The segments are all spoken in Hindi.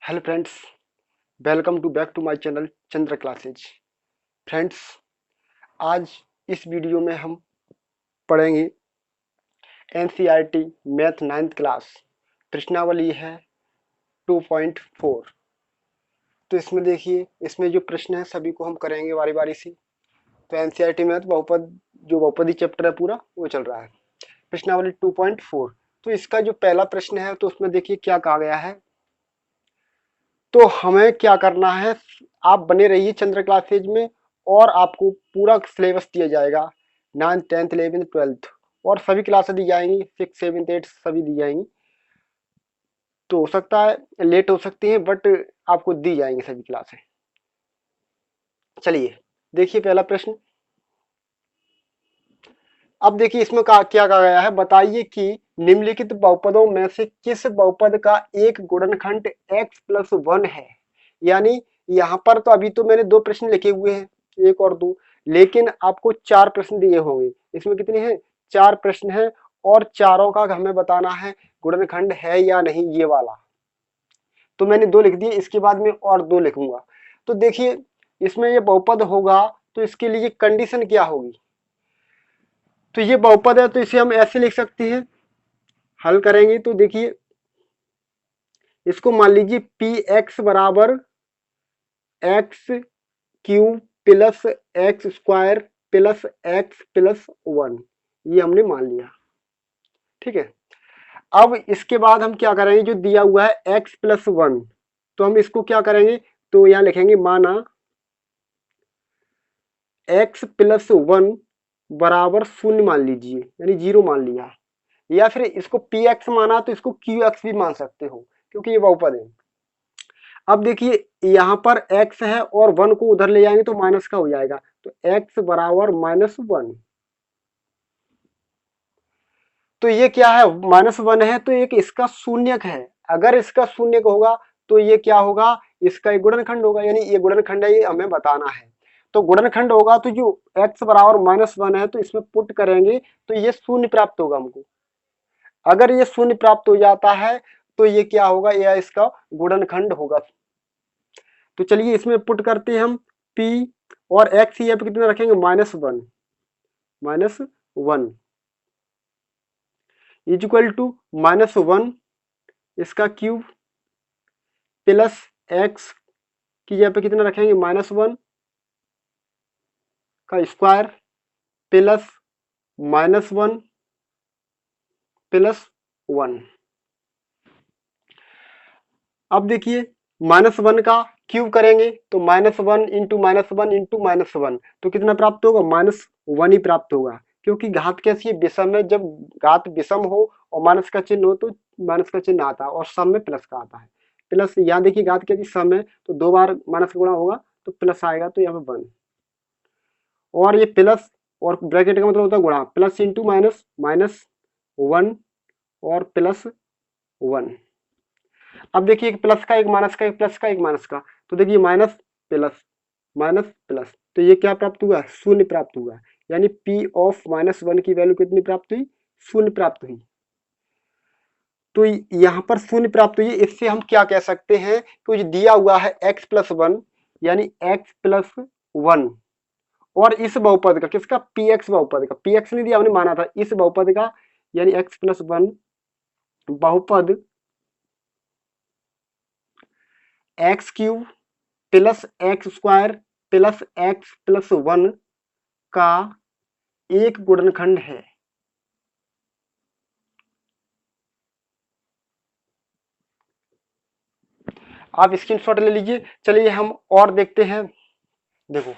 Hello friends, welcome to back to my channel Chandra Classes. Friends, आज इस वीडियो में हम पढ़ेंगे एनसीईआरटी मैथ 9th क्लास। प्रश्नावली है 2.4। तो इसमें देखिए, इसमें जो प्रश्न है सभी को हम करेंगे बारी बारी से। तो एनसीईआरटी मैथ बहुपदी चैप्टर है पूरा वो चल रहा है। प्रश्नावली 2.4। तो इसका जो पहला प्रश्न है तो उसमें देखिए क्या कहा गया है। तो हमें क्या करना है, आप बने रहिए चंद्र क्लासेज में और आपको पूरा सिलेबस दिया जाएगा। 9th 10th 11th 12th और सभी क्लासेस दी जाएंगी, 6 7 8 सभी दी जाएंगी। तो हो सकता है लेट हो सकती है बट आपको दी जाएंगी सभी क्लासें। चलिए देखिए पहला प्रश्न। अब देखिए इसमें क्या कहा गया है, बताइए कि निम्नलिखित बहुपदों में से किस बहुपद का एक गुणनखंड x+1 है। यानी यहाँ पर तो अभी तो मैंने दो प्रश्न लिखे हुए हैं, एक और दो, लेकिन आपको चार प्रश्न दिए होंगे। इसमें कितने हैं, चार प्रश्न हैं और चारों का हमें बताना है गुणनखंड है या नहीं ये वाला। तो मैंने दो लिख दिए, इसके बाद में और दो लिखूंगा। तो देखिए इसमें ये बहुपद होगा तो इसके लिए कंडीशन क्या होगी। तो ये बहुपद है तो इसे हम ऐसे लिख सकते हैं, हल करेंगे तो देखिए इसको मान लीजिए पी एक्स बराबर x cube plus x square plus x plus 1, ये हमने मान लिया। ठीक है, अब इसके बाद हम क्या करेंगे, जो दिया हुआ है x+1, तो हम इसको क्या करेंगे, तो यहां लिखेंगे माना x+1 बराबर शून्य मान लीजिए, यानी 0 मान लिया। या फिर इसको पी एक्स माना तो इसको क्यू एक्स भी मान सकते हो क्योंकि ये बहुपद है। अब देखिए यहाँ पर x है और 1 को उधर ले जाएंगे तो माइनस का हो जाएगा, तो x बराबर -1। तो ये क्या है, -1 है तो एक इसका शून्यक है। अगर इसका शून्यक होगा तो ये क्या होगा, इसका एक गुणनखंड होगा, यानी ये गुणनखंड है, ये हमें बताना है। तो गुणनखंड होगा तो जो x बराबर -1 है तो इसमें पुट करेंगे तो ये शून्य प्राप्त होगा हमको। अगर ये शून्य प्राप्त हो जाता है तो ये क्या होगा, यह इसका गुणनखंड होगा। तो चलिए इसमें पुट करते हैं हम p और x यहाँ पे कितना रखेंगे, -1 इक्वल टू -1 इसका क्यूब प्लस x की जगह पे कितना रखेंगे, -1 का स्क्वायर प्लस -1 प्लस 1। अब देखिए -1 का क्यूब करेंगे तो -1 इंटू -1 इंटू -1, तो कितना प्राप्त होगा, -1 ही प्राप्त होगा। क्योंकि घात कैसी है, विषम है। जब घात विषम हो और माइनस का चिन्ह हो तो माइनस का चिन्ह आता है और सम में प्लस का आता है। प्लस यहाँ देखिए घात कैसी सम है तो दो बार माइनस का गुणा होगा तो प्लस आएगा, तो यहाँ पे 1 और ये प्लस और ब्रैकेट का मतलब होता है गुणा, प्लस इंटू माइनस, -1 और प्लस 1। अब देखिए एक प्लस का एक माइनस का, एक प्लस का एक माइनस का, तो देखिए माइनस प्लस, तो ये क्या प्राप्त हुआ, शून्य प्राप्त हुआ। यानी p ऑफ -1 की वैल्यू कितनी प्राप्त हुई, शून्य प्राप्त हुई। तो यहाँ पर शून्य प्राप्त हुई। इससे हम क्या कह सकते हैं कि जो दिया हुआ है x+1 यानी x+1 और इस बहुपद का, किसका, px बहुपद का, px नहीं दिया हमने माना था, इस बहुपद का यानी x+1 बहुपद x cube plus x square plus x plus 1 का एक गुणनखंड है। आप स्क्रीनशॉट ले लीजिए। चलिए हम और देखते हैं। देखो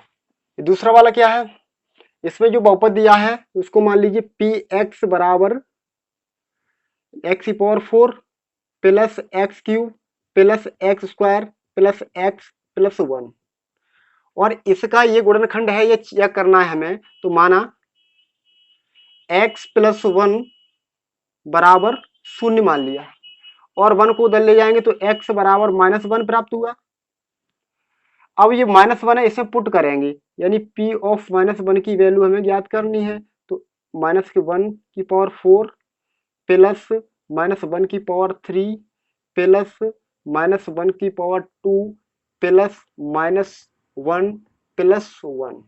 दूसरा वाला क्या है, इसमें जो बहुपद दिया है उसको मान लीजिए पी एक्स बराबर x⁴ plus x cube plus x square plus x plus 1 और इसका ये गुणनखंड है, ये चेक करना है हमें। तो माना x+1 बराबर शून्य मान लिया और 1 को उधर ले जाएंगे तो x बराबर -1 प्राप्त हुआ। अब ये -1 है, इसे पुट करेंगे, यानी p ऑफ -1 की वैल्यू हमें ज्ञात करनी है। तो -1⁴ प्लस -1⁴ प्लस -1 की पावर 2 प्लस -1 प्लस 1।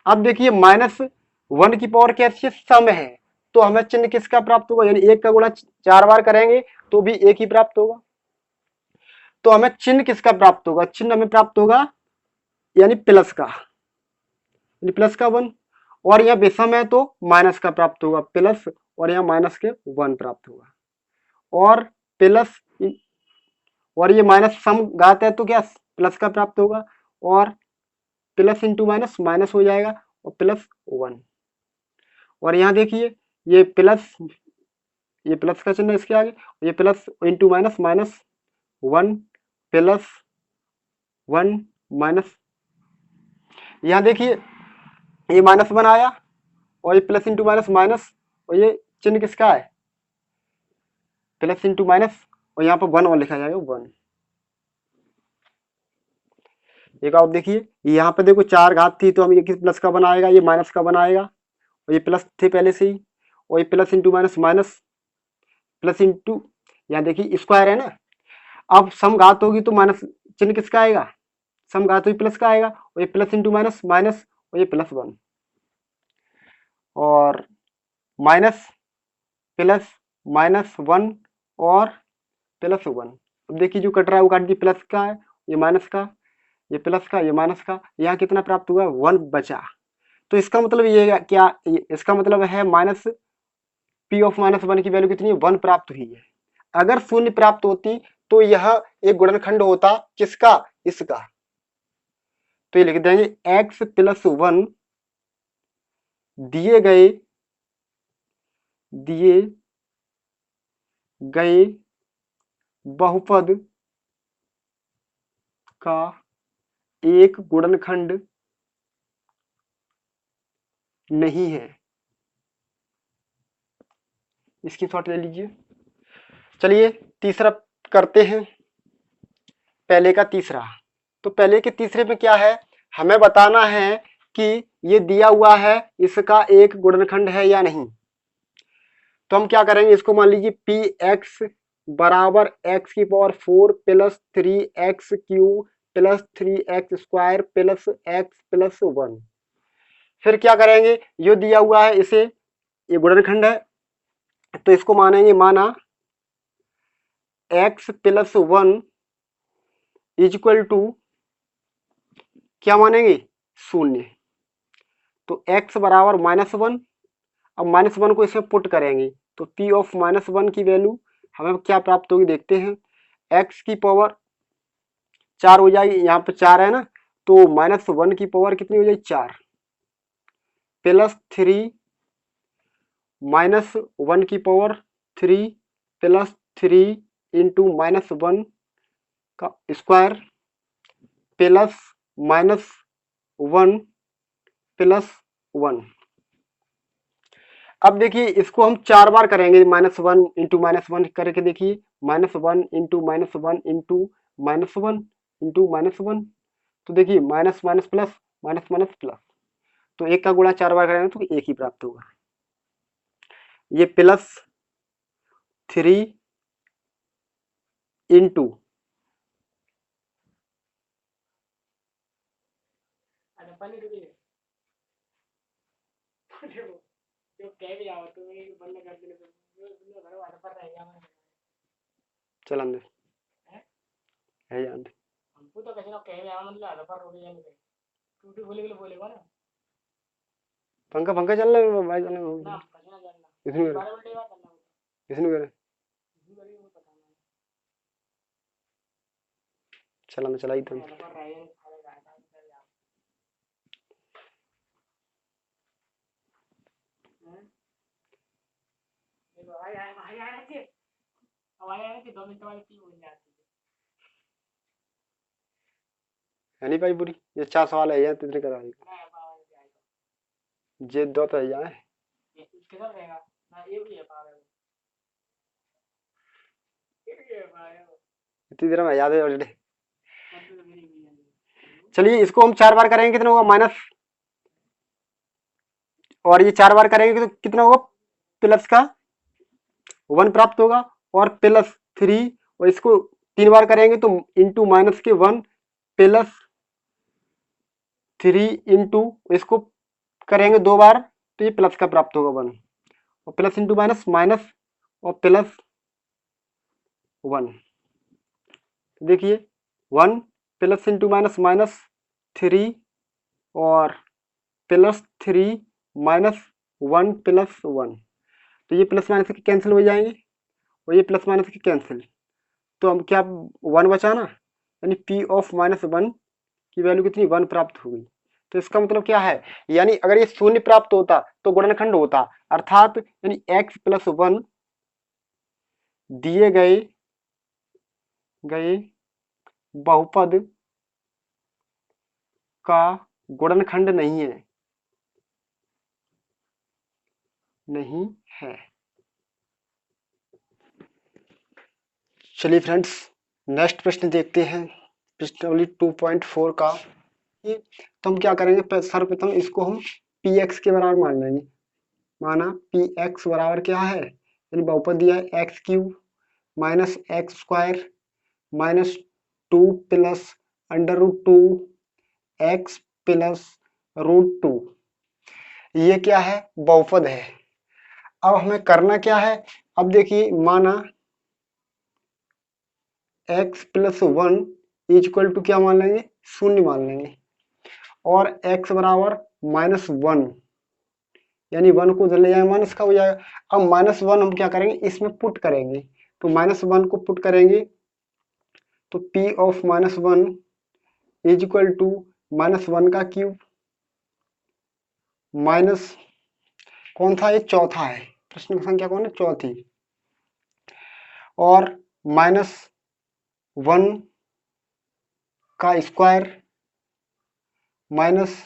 अब देखिए -1 की पावर कैसी है, सम है, तो हमें चिन्ह किसका प्राप्त होगा, यानी 1 का गुणा 4 बार करेंगे तो भी 1 ही प्राप्त होगा। तो हमें चिन्ह किसका प्राप्त होगा, चिन्ह हमें प्राप्त होगा यानी प्लस का, यानी प्लस का 1, और यहाँ विषम है तो माइनस का प्राप्त होगा प्लस, और यहाँ माइनस के 1 प्राप्त होगा, और प्लस, और ये माइनस सम घात है तो क्या प्लस का प्राप्त होगा, और प्लस इंटू माइनस माइनस हो जाएगा और प्लस 1। और यहाँ देखिए ये प्लस का चिन्ह इसके आगे, ये plus into minus minus 1 plus 1 minus, यहाँ देखिए ये -1 आया और ये प्लस इंटू माइनस माइनस, और ये चिन्ह किसका है, प्लस इंटू माइनस, और यहाँ पर 1 और लिखा जाएगा 1। एक आप देखिए यहाँ पे देखो 4 घात थी तो हम ये किस प्लस का बनाएगा, ये माइनस का बनाएगा, और ये प्लस थे पहले से ही, और ये plus into minus minus plus into, यहाँ देखिए स्क्वायर है ना, अब सम घात होगी तो माइनस चिन्ह किसका आएगा, सम घात हुई प्लस का आएगा, और ये प्लस इंटू माइनस माइनस, और ये प्लस 1, और माइनस प्लस -1 और प्लस 1। अब देखिए जो कट रहा है वो काट दी, प्लस का है, ये माइनस का, ये प्लस का, ये माइनस का, यहाँ कितना प्राप्त हुआ 1 बचा। तो इसका मतलब ये है क्या, इसका मतलब है माइनस P ऑफ -1 की वैल्यू कितनी है, 1 प्राप्त हुई है। अगर शून्य प्राप्त होती तो यह एक गुणनखंड होता किसका, इसका। तो ये लिख देंगे x + 1 दिए गए बहुपद का एक गुणनखंड नहीं है। इसकी शॉर्ट ले लीजिए। चलिए तीसरा करते हैं, पहले का तीसरा। तो पहले के तीसरे में क्या है, हमें बताना है कि ये दिया हुआ है इसका एक गुणनखंड है या नहीं। तो हम क्या करेंगे, इसको मान लीजिए px बराबर x की power 4 plus 3x³ plus 3x² plus x plus 1। फिर क्या करेंगे, ये दिया हुआ है इसे, ये गुणनखंड है तो इसको मानेंगे, माना x + 1 इक्वल टू क्या मानेंगे, 0। तो x बराबर -1, अब -1 को इसमें पुट करेंगे तो P ऑफ -1 की वैल्यू हमें क्या प्राप्त होगी देखते हैं, x की पावर 4 हो जाएगी, यहाँ पे 4 है ना, तो -1 की पावर कितनी हो जाएगी 4 प्लस 3 -1 की पावर 3 प्लस 3 इंटू -1 का स्क्वायर प्लस -1 प्लस 1। अब देखिए इसको हम 4 बार करेंगे, -1 इंटू -1 करके देखिए, -1 इंटू -1 इंटू -1 इंटू -1, तो देखिए minus minus plus minus minus plus, तो 1 का गुणा 4 बार करेंगे तो 1 ही प्राप्त होगा। ये प्लस 3 इंटू चल अंदर है या अंदर हमको तो कैसे ना कहे आवा मतलब आधा पर रोटी जाने दे टूटी बोले के लिए बोलेगा ना, पंखा पंखा चल रहा है भाई, चल ना पंखा चल रहा इसने 12 घंटे बाद करना इसने करे चला मैं चलाई तो है नहीं भाई बुरी, ये 4 सवाल है यार तितने करा जे दो तो है यार किधर रहेगा ना, ये भी है पावर इतनी देर में याद है ऑलरेडी। चलिए इसको हम 4 बार करेंगे कितना होगा माइनस, और ये 4 बार करेंगे तो कितना होगा प्लस का 1 प्राप्त होगा, और प्लस 3, और इसको 3 बार करेंगे तो इंटू माइनस के 1 प्लस 3 इंटू इसको करेंगे 2 बार तो ये प्लस का प्राप्त होगा 1 और प्लस इंटू माइनस माइनस और प्लस 1। देखिए 1 प्लस इंटू माइनस माइनस 3 और प्लस 3 माइनस 1 प्लस 1, तो ये प्लस माइनस के कैंसिल हो जाएंगे और ये प्लस माइनस के कैंसिल, तो हम क्या 1 बचा ना, यानी पी ऑफ माइनस 1 की वैल्यू कितनी 1 प्राप्त हो गई। तो इसका मतलब क्या है, यानी अगर ये शून्य प्राप्त होता तो गुणनखंड होता, अर्थात यानी x प्लस 1 दिए गए बहुपद का गुणनखंड नहीं है, नहीं है। चलिए फ्रेंड्स नेक्स्ट प्रश्न देखते हैं, प्रश्नावली 2.4 का। ये तो हम क्या करेंगे, सर्वप्रथम इसको हम px के बराबर मान लेंगे। माना px बराबर क्या है, यानी बहुपद दिया है x cube minus x square minus 2 plus under root 2 x plus root 2, ये क्या है, बहुपद है। अब हमें करना क्या है, अब देखिए माना x प्लस 1 इक्वल टू क्या मान लेंगे, शून्य मान लेंगे, और x बराबर माइनस 1, यानी 1 को उधर ले जाएंगे माइनस का हो जाएगा। अब माइनस 1 हम क्या करेंगे, इसमें पुट करेंगे, तो माइनस 1 को पुट करेंगे तो p of minus 1 is equal to minus 1 का क्यूब माइनस कौन था, ये चौथा है, प्रश्न संख्या कौन है, चौथी, और माइनस 1 का square minus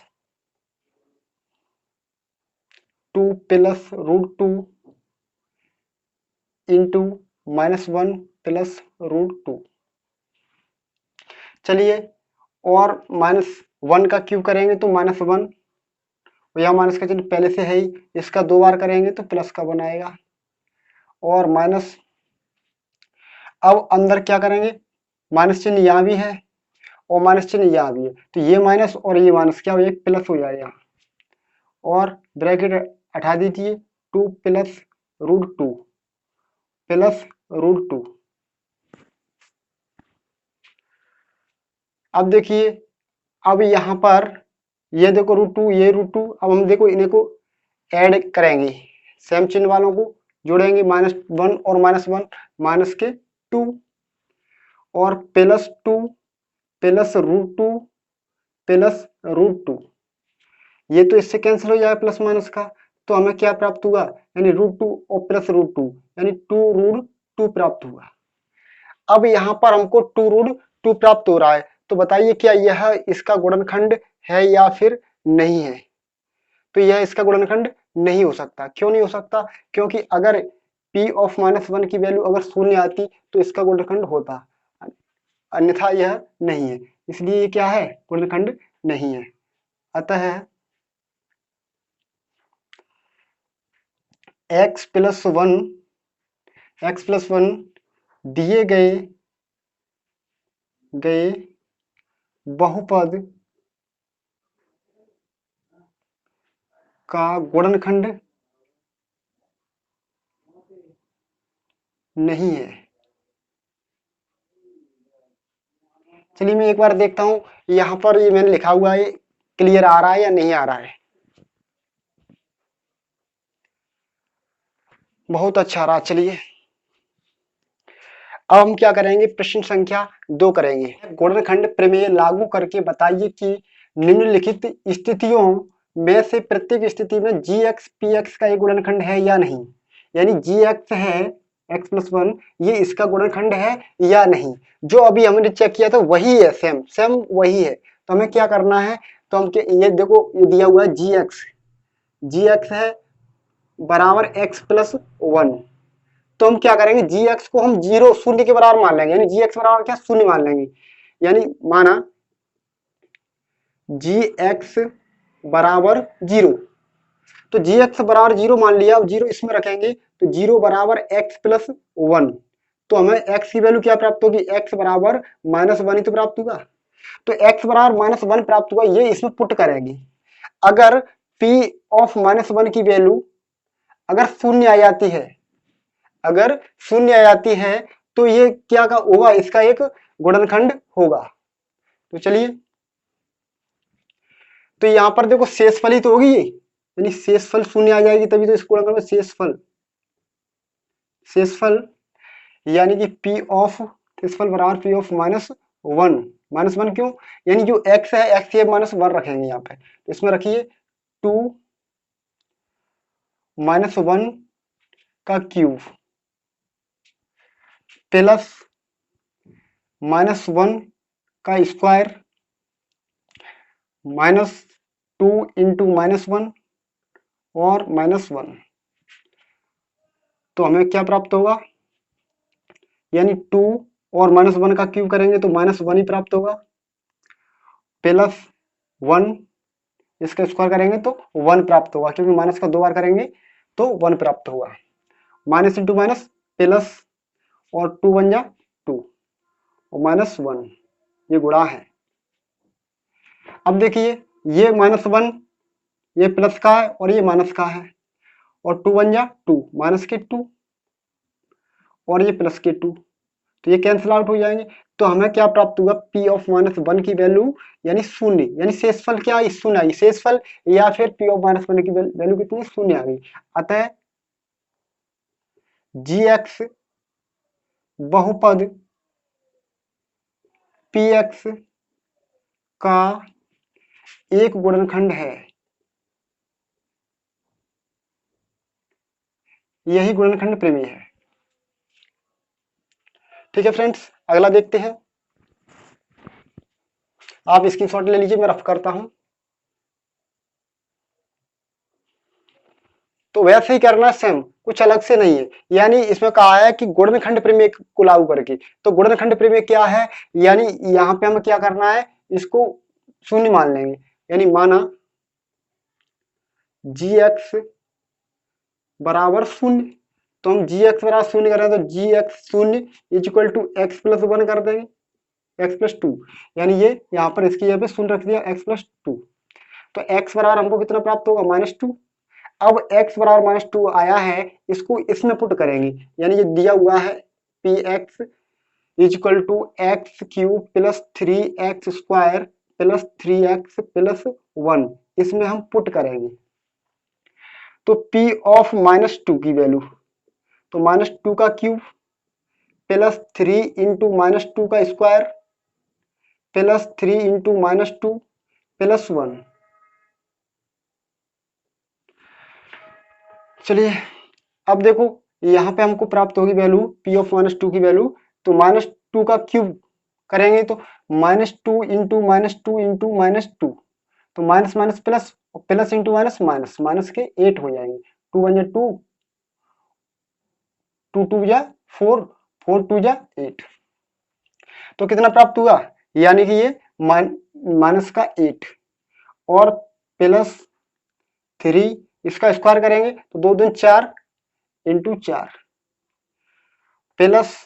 2 plus root 2 into minus 1 plus root 2। चलिए और माइनस 1 का क्यूब करेंगे तो माइनस 1, यह माइनस का चिन्ह पहले से है ही, इसका 2 बार करेंगे तो प्लस का बनाएगा, और माइनस, अब अंदर क्या करेंगे, माइनस चिन्ह यहाँ भी है और माइनस चिन्ह यहाँ भी है, तो ये माइनस और ये माइनस क्या हो जाएगा, प्लस हो जाएगा, और ब्रैकेट हटा दीजिए 2 प्लस रूट 2 प्लस रूट 2। अब देखिए, अब यहाँ पर ये देखो रूट 2, ये रूट 2, अब हम देखो इन्हें को ऐड करेंगे, सेम चिन्ह वालों को जोड़ेंगे, माइनस 1 और माइनस 1 माइनस के 2 और plus 2 plus root 2 plus root 2, ये तो इससे कैंसिल हो जाएगा प्लस माइनस का, तो हमें क्या प्राप्त हुआ, यानी रूट 2 और प्लस रूट 2 यानी 2 रूट 2 प्राप्त हुआ। अब यहाँ पर हमको 2 रूट 2 प्राप्त हो रहा है, तो बताइए क्या यह इसका गुणनखंड है या फिर नहीं है, तो यह इसका गुणनखंड नहीं हो सकता। क्यों नहीं हो सकता, क्योंकि अगर p ऑफ माइनस 1 की वैल्यू अगर शून्य आती तो इसका गुणनखंड होता, अन्यथा यह नहीं है, इसलिए ये क्या है, गुणनखंड नहीं है। अतः x प्लस 1 दिए गए बहुपद का गुणनखंड नहीं है। चलिए मैं एक बार देखता हूं यहाँ पर, ये मैंने लिखा हुआ है क्लियर आ रहा है या नहीं आ रहा है, बहुत अच्छा रहा। चलिए अब हम क्या करेंगे, प्रश्न संख्या 2 करेंगे, गुणनखंड प्रमेय लागू करके बताइए कि निम्नलिखित स्थितियों में से प्रत्येक स्थिति में gx px का एक गुणनखंड है या नहीं, यानी gx है x प्लस 1, ये इसका गुणनखंड है या नहीं। जो अभी हमने चेक किया था वही है, सेम सेम वही है, तो हमें क्या करना है, तो हम ये देखो ये दिया हुआ है gx है बराबर x प्लस 1, तो हम क्या करेंगे, gx को हम 0 शून्य के बराबर मान लेंगे, यानी gx बराबर क्या, शून्य मान लेंगे, यानी माना gx बराबर 0, तो gx बराबर 0 मान लिया, अब 0 इसमें रखेंगे तो 0 बराबर x प्लस 1, तो हमें x की वैल्यू क्या प्राप्त होगी, x बराबर -1 ही तो प्राप्त होगा। तो x बराबर -1 प्राप्त हुआ, ये इसमें पुट करेंगे। अगर p ऑफ -1 की वैल्यू अगर शून्य आ जाती है, अगर शून्य आ जाती है तो ये क्या का होगा, इसका एक गुणनखंड होगा। तो चलिए, तो यहां पर देखो शेषफल ही तो होगी ये, यानी शेषफल शून्य आ जाएगी तभी तो इस गुणनखंड में शेषफल, शेषफल यानी कि p ऑफ शेषफल बराबर p ऑफ -1, -1 क्यों, यानी जो x है x के -1 रखेंगे यहाँ पे, तो इसमें रखिए 2 -1 का क्यूब प्लस -1 का स्क्वायर -2 इंटू -1 और -1, तो हमें क्या प्राप्त होगा, यानी 2 और -1 का क्यूब करेंगे तो -1 ही प्राप्त होगा, प्लस 1 इसका स्क्वायर करेंगे तो 1 प्राप्त होगा, क्योंकि माइनस का 2 बार करेंगे तो 1 प्राप्त होगा। माइनस इंटू माइनस प्लस, और 2 बन जा 2 और -1, ये गुणा है। अब देखिए ये -1 ये प्लस का है और ये माइनस का है, और 2 बन जा 2 माइनस के 2 और ये प्लस के 2, तो ये कैंसिल आउट हो जाएंगे। तो हमें क्या प्राप्त होगा, p ऑफ -1 की वैल्यू यानी शून्य, यानी शेषफल क्या आई, शून्य आई, शेषफल या फिर p ऑफ -1 की वैल्यू कितनी, शून्य आ गई। अतः gx बहुपद px का एक गुणनखंड है, यही गुणनखंड प्रमेय है। ठीक है फ्रेंड्स, अगला देखते हैं। आप स्क्रीनशॉट ले लीजिए, मैं रफ करता हूं। तो वैसे ही करना है सेम, कुछ अलग से नहीं है। यानी इसमें कहा है कि गुणनखंड प्रमेय को लागू करके, तो गुणनखंड प्रमेय क्या है, यानी यहाँ पे हमें क्या करना है, इसको शून्य मान लेंगे। यानी माना gx बराबर शून्य, तो हम gx बराबर शून्य कर रहे हैं, तो gx शून्य is equal to x plus 1 कर देंगे, x प्लस 2, यानी ये यहाँ पर इसकी जगह पे शून्य रख दिया, x प्लस 2। तो x बराबर हमको कितना प्राप्त होगा, -2। अब x बराबर -2 आया है, इसको इसमें पुट करेंगे, यानी ये दिया हुआ है px is equal to x cube plus 3x square plus 3x plus 1, इसमें हम पुट करेंगे। तो p ऑफ -2 की वैल्यू, तो -2 का क्यूब प्लस 3 इंटू -2 का स्क्वायर प्लस 3 इंटू -2 प्लस 1। चलिए अब देखो यहाँ पे हमको प्राप्त होगी वैल्यू p ऑफ -2 की वैल्यू, तो -2 का क्यूब करेंगे तो -2 इंटू -2 इंटू -2, तो minus minus plus, plus into minus minus, minus के 8 हो जाएंगे, 2 वन जा 2, 2 2 जा 4, 4 2 जा 8, तो कितना प्राप्त हुआ, यानी कि ये माइनस का 8 और प्लस 3, इसका स्क्वायर करेंगे तो 2 दूनी 4 इंटू 4 प्लस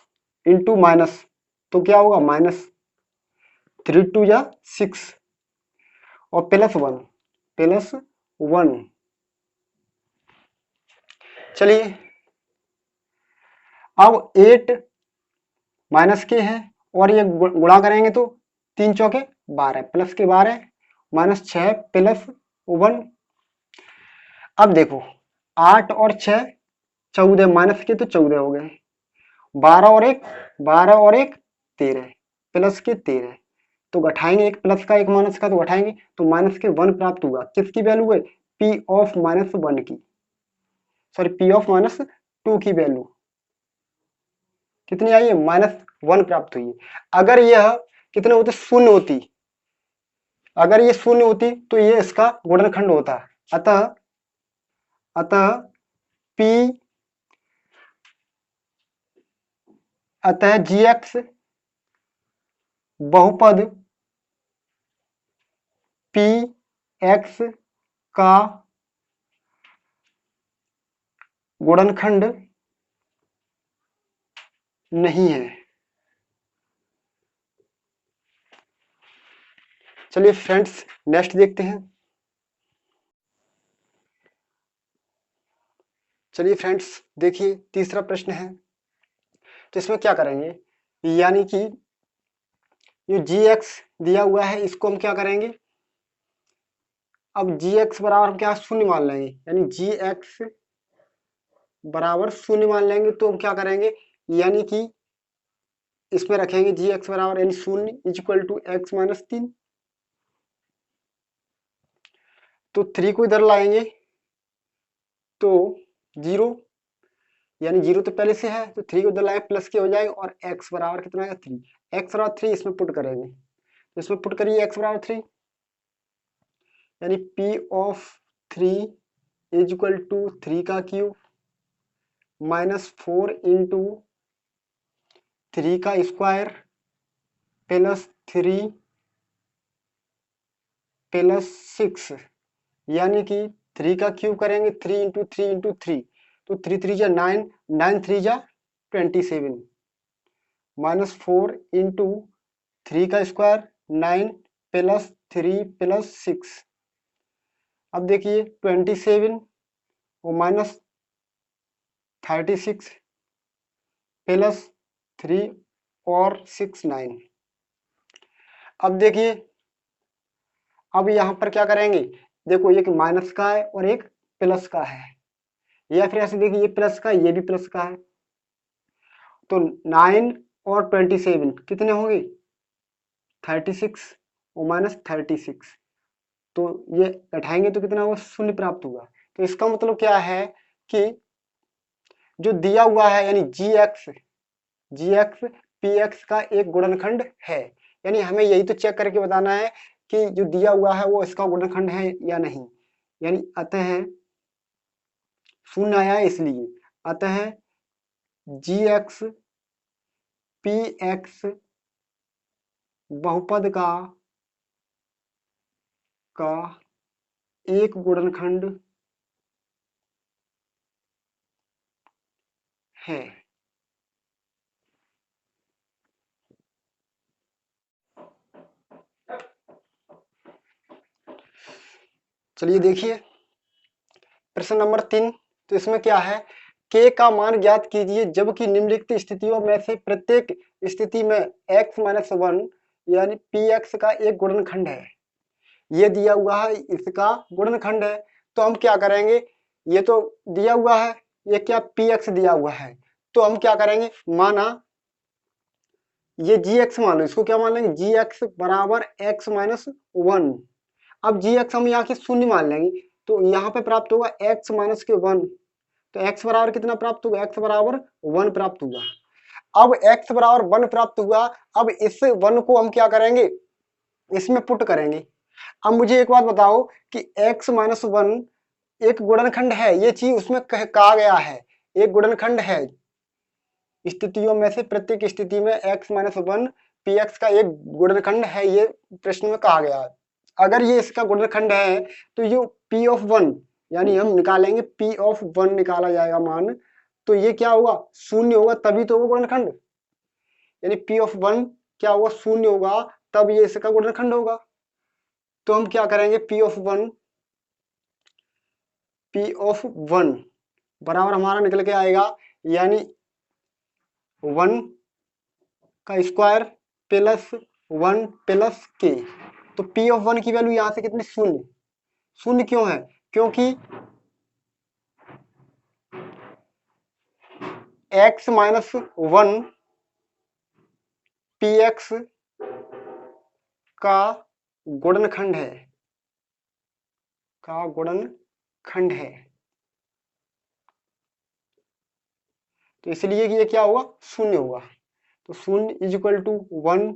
इंटू माइनस, तो क्या होगा -3 2 जा 6 और प्लस 1। चलिए अब 8 माइनस के है और ये गुणा करेंगे तो 3 चौके 12 प्लस के 12 -6 प्लस 1। अब देखो 8 और 6 14, माइनस के तो 14 हो गए, 12 और 1 13 प्लस के 13, तो घटाएंगे एक प्लस का एक माइनस का, तो घटाएंगे तो माइनस के 1 प्राप्त हुआ। किसकी वैल्यू है, p ऑफ -1 की, सॉरी p ऑफ -2 की वैल्यू कितनी आई है, -1 प्राप्त हुई है। अगर यह कितने होते, शून्य होती, अगर ये शून्य होती तो ये इसका गुणनखंड होता। अतः अतः p अतः gx बहुपद px का गुणनखंड नहीं है। चलिए फ्रेंड्स नेक्स्ट देखते हैं। चलिए फ्रेंड्स देखिए तीसरा प्रश्न है। तो इसमें क्या करेंगे, यानी कि ये जी एक्स दिया हुआ है, इसको हम क्या करेंगे, अब जी एक्स बराबर हम क्या शून्य मान लेंगे, यानी जी एक्स बराबर शून्य मान लेंगे। तो हम क्या करेंगे, यानी कि इसमें रखेंगे जी एक्स बराबर यानी शून्य is equal to x minus 3। तो 3 को इधर लाएंगे तो 0, यानी 0 तो पहले से है, तो 3 को इधर लाएंगे प्लस के हो जाएगा, और x बराबर कितना है 3। x बराबर 3 इसमें पुट करेंगे, तो इसमें पुट करिए x बराबर 3, यानी p of 3 is equal to 3 का क्यूब माइनस 4 इंटू 3 का स्क्वायर प्लस 3 प्लस 6, यानी कि 3 का क्यूब करेंगे 3 तो 3 जा 9, 9 जा 27 माइनस 4 इंटू 3 का स्क्वायर 9 प्लस 3 प्लस 6। अब देखिए 27 और माइनस 36 प्लस 3 और 6 9। अब देखिए अब यहाँ पर क्या करेंगे, देखो एक माइनस का है और एक प्लस का है, या फिर ऐसे देखिए ये प्लस का ये भी प्लस का है। तो 9 और 27 कितने होंगे 36 और माइनस 36, तो ये घटाएंगे तो कितना होगा शून्य प्राप्त होगा। तो इसका मतलब क्या है कि जो दिया हुआ है यानी जी एक्स पी एक्स का एक गुणनखंड है, यानी हमें यही तो चेक करके बताना है कि जो दिया हुआ है वो इसका गुणनखंड है या नहीं, यानी अतः शून्य आया है इसलिए अतः जी एक्स पी एक्स बहुपद का एक गुणनखंड है। चलिए देखिए प्रश्न नंबर 3। तो इसमें क्या है, k का मान ज्ञात कीजिए जबकि निम्नलिखित स्थितियों में से प्रत्येक स्थिति में x माइनस 1 यानी px का एक गुणनखंड है। ये दिया हुआ है इसका गुणनखंड है, तो हम क्या करेंगे, ये तो दिया हुआ है, ये क्या px दिया हुआ है, तो हम क्या करेंगे, माना ये gx मान लो, इसको क्या मान लेंगे gx बराबर x माइनस 1। अब gx हम यहाँ के शून्य मान लेंगे, तो यहाँ पे प्राप्त होगा x माइनस के 1, तो x बराबर कितना प्राप्त होगा, x बराबर 1 प्राप्त हुआ। अब x बराबर 1 प्राप्त हुआ, अब इस 1 को हम क्या करेंगे, इसमें पुट करेंगे। अब मुझे एक बात बताओ कि x माइनस 1 एक गुणनखंड है, ये चीज उसमें कहा गया है एक गुणनखंड है, स्थितियों में से प्रत्येक स्थिति में x माइनस 1 पी एक्स का एक गुणनखंड है, ये प्रश्न में कहा गया है। अगर ये इसका गुणनखंड है तो ये p ऑफ 1 यानी हम निकालेंगे p ऑफ 1 निकाला जाएगा मान, तो ये क्या होगा शून्य होगा, तभी तो वो गुणनखंड, यानी p ऑफ 1 क्या होगा शून्य होगा, तब ये इसका गुणनखंड होगा। तो हम क्या करेंगे p ऑफ 1 बराबर हमारा निकल के आएगा, यानी 1 का स्क्वायर प्लस 1 प्लस के। तो p ऑफ 1 की वैल्यू यहां से कितनी शून्य, शून्य क्यों है, क्योंकि x माइनस 1 पी एक्स का गुणनखंड है, का गुणनखंड है, तो इसलिए कि ये क्या होगा शून्य होगा। तो शून्य इज इक्वल टू 1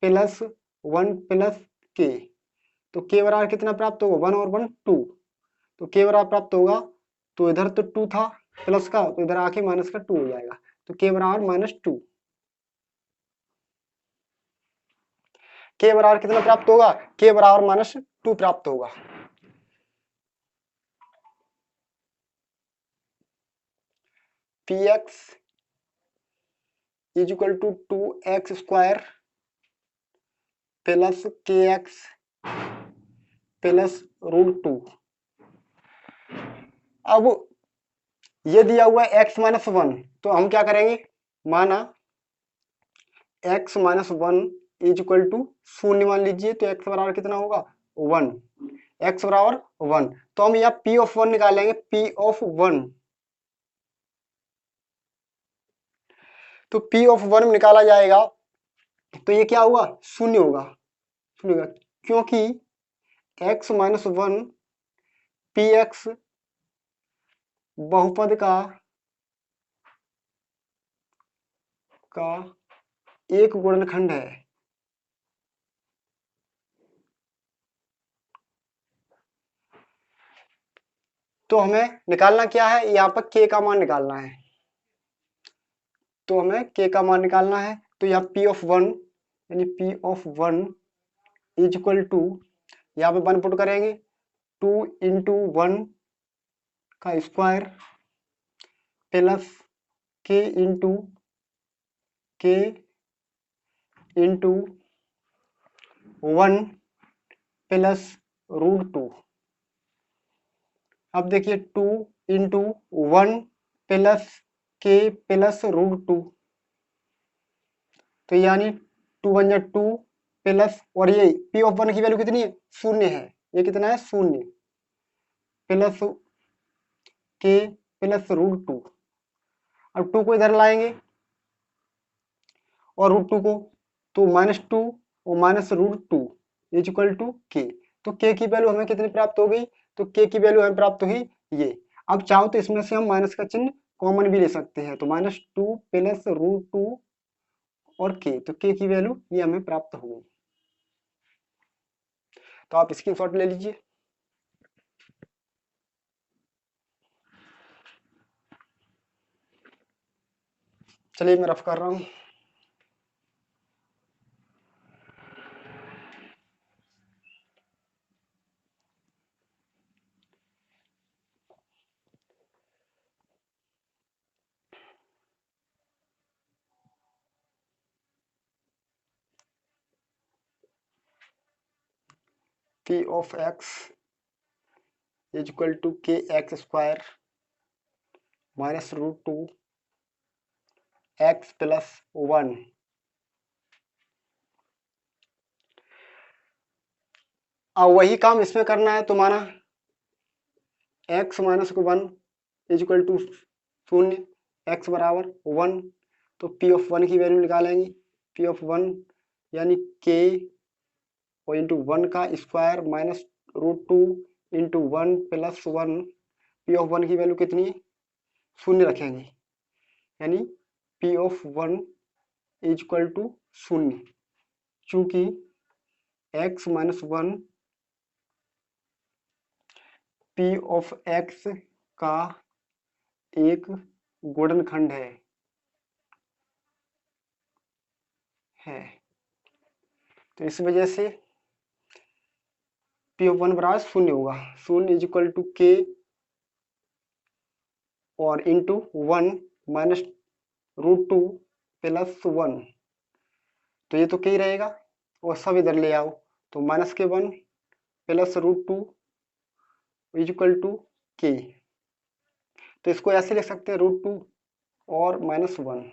प्लस के, तो के बराबर कितना प्राप्त होगा 1 और 1 2, तो के बराबर प्राप्त होगा, तो इधर तो 2 था प्लस का, तो इधर आके माइनस का 2 हो जाएगा, तो के बराबर -2। के बराबर कितना प्राप्त होगा, के बराबर -2 प्राप्त होगा। P X is equal to 2x² plus kx plus √2। अब ये दिया हुआ है x-1, तो हम क्या करेंगे, माना x-1 इज इक्वल टू 0 मान लीजिए, तो x बराबर कितना होगा 1, x बराबर 1। तो हम यहाँ p(1) निकालेंगे, p(1), तो p(1) में निकाला जाएगा तो ये क्या होगा, 0 होगा, 0 होगा, क्योंकि x-1 px बहुपद का एक गुणनखंड है। तो हमें निकालना क्या है, यहाँ पर k का मान निकालना है, तो हमें k का मान निकालना है। तो यहाँ p(1) यानी p(1) इज इक्वल टू, यहाँ पे 1 पुट करेंगे, 2 × 1 का square plus k × k × 1 plus √2। अब देखिए 2 × 1 प्लस k प्लस √2, तो यानी 2 × 1 2 प्लस, और ये p(1) की वैल्यू कितनी है, 0 है, ये कितना है 0 प्लस k प्लस √2। अब 2 को इधर लाएंगे और √2 को, तो -2 और minus √2 is equal to k। तो k की वैल्यू हमें कितनी प्राप्त हो गई, तो k की वैल्यू हमें प्राप्त हुई ये। अब चाहो तो इसमें से हम माइनस का चिन्ह कॉमन भी ले सकते हैं, तो -2 प्लस √2 और k, तो k की वैल्यू ये हमें प्राप्त हो गई। तो आप स्क्रीनशॉट ले लीजिए। चलिए मैं रफ कर रहा हूँ। p of x is equal to kx² minus √2 x plus 1। अब वही काम इसमें करना है, तो माना x - 1 is equal to 0, x बराबर 1, तो p(1) की वैल्यू निकालेंगे, p(1) यानी k और इंटू 1 का square minus √2 into 1 plus 1, p(1) की वैल्यू कितनी है, 0 रखेंगे, यानी p(1) इज इक्वल टू 0, चूंकि x - 1 p(x) का एक गुणनखंड है, तो इस वजह से p(1) बराबर 0 होगा, 0 इज इक्वल टू k और इंटू 1 माइनस √2 प्लस 1, तो ये तो k ही रहेगा, और सब इधर ले आओ, तो -k1 plus √2 is equal to k। तो इसको ऐसे लिख सकते हैं, √2 और -1,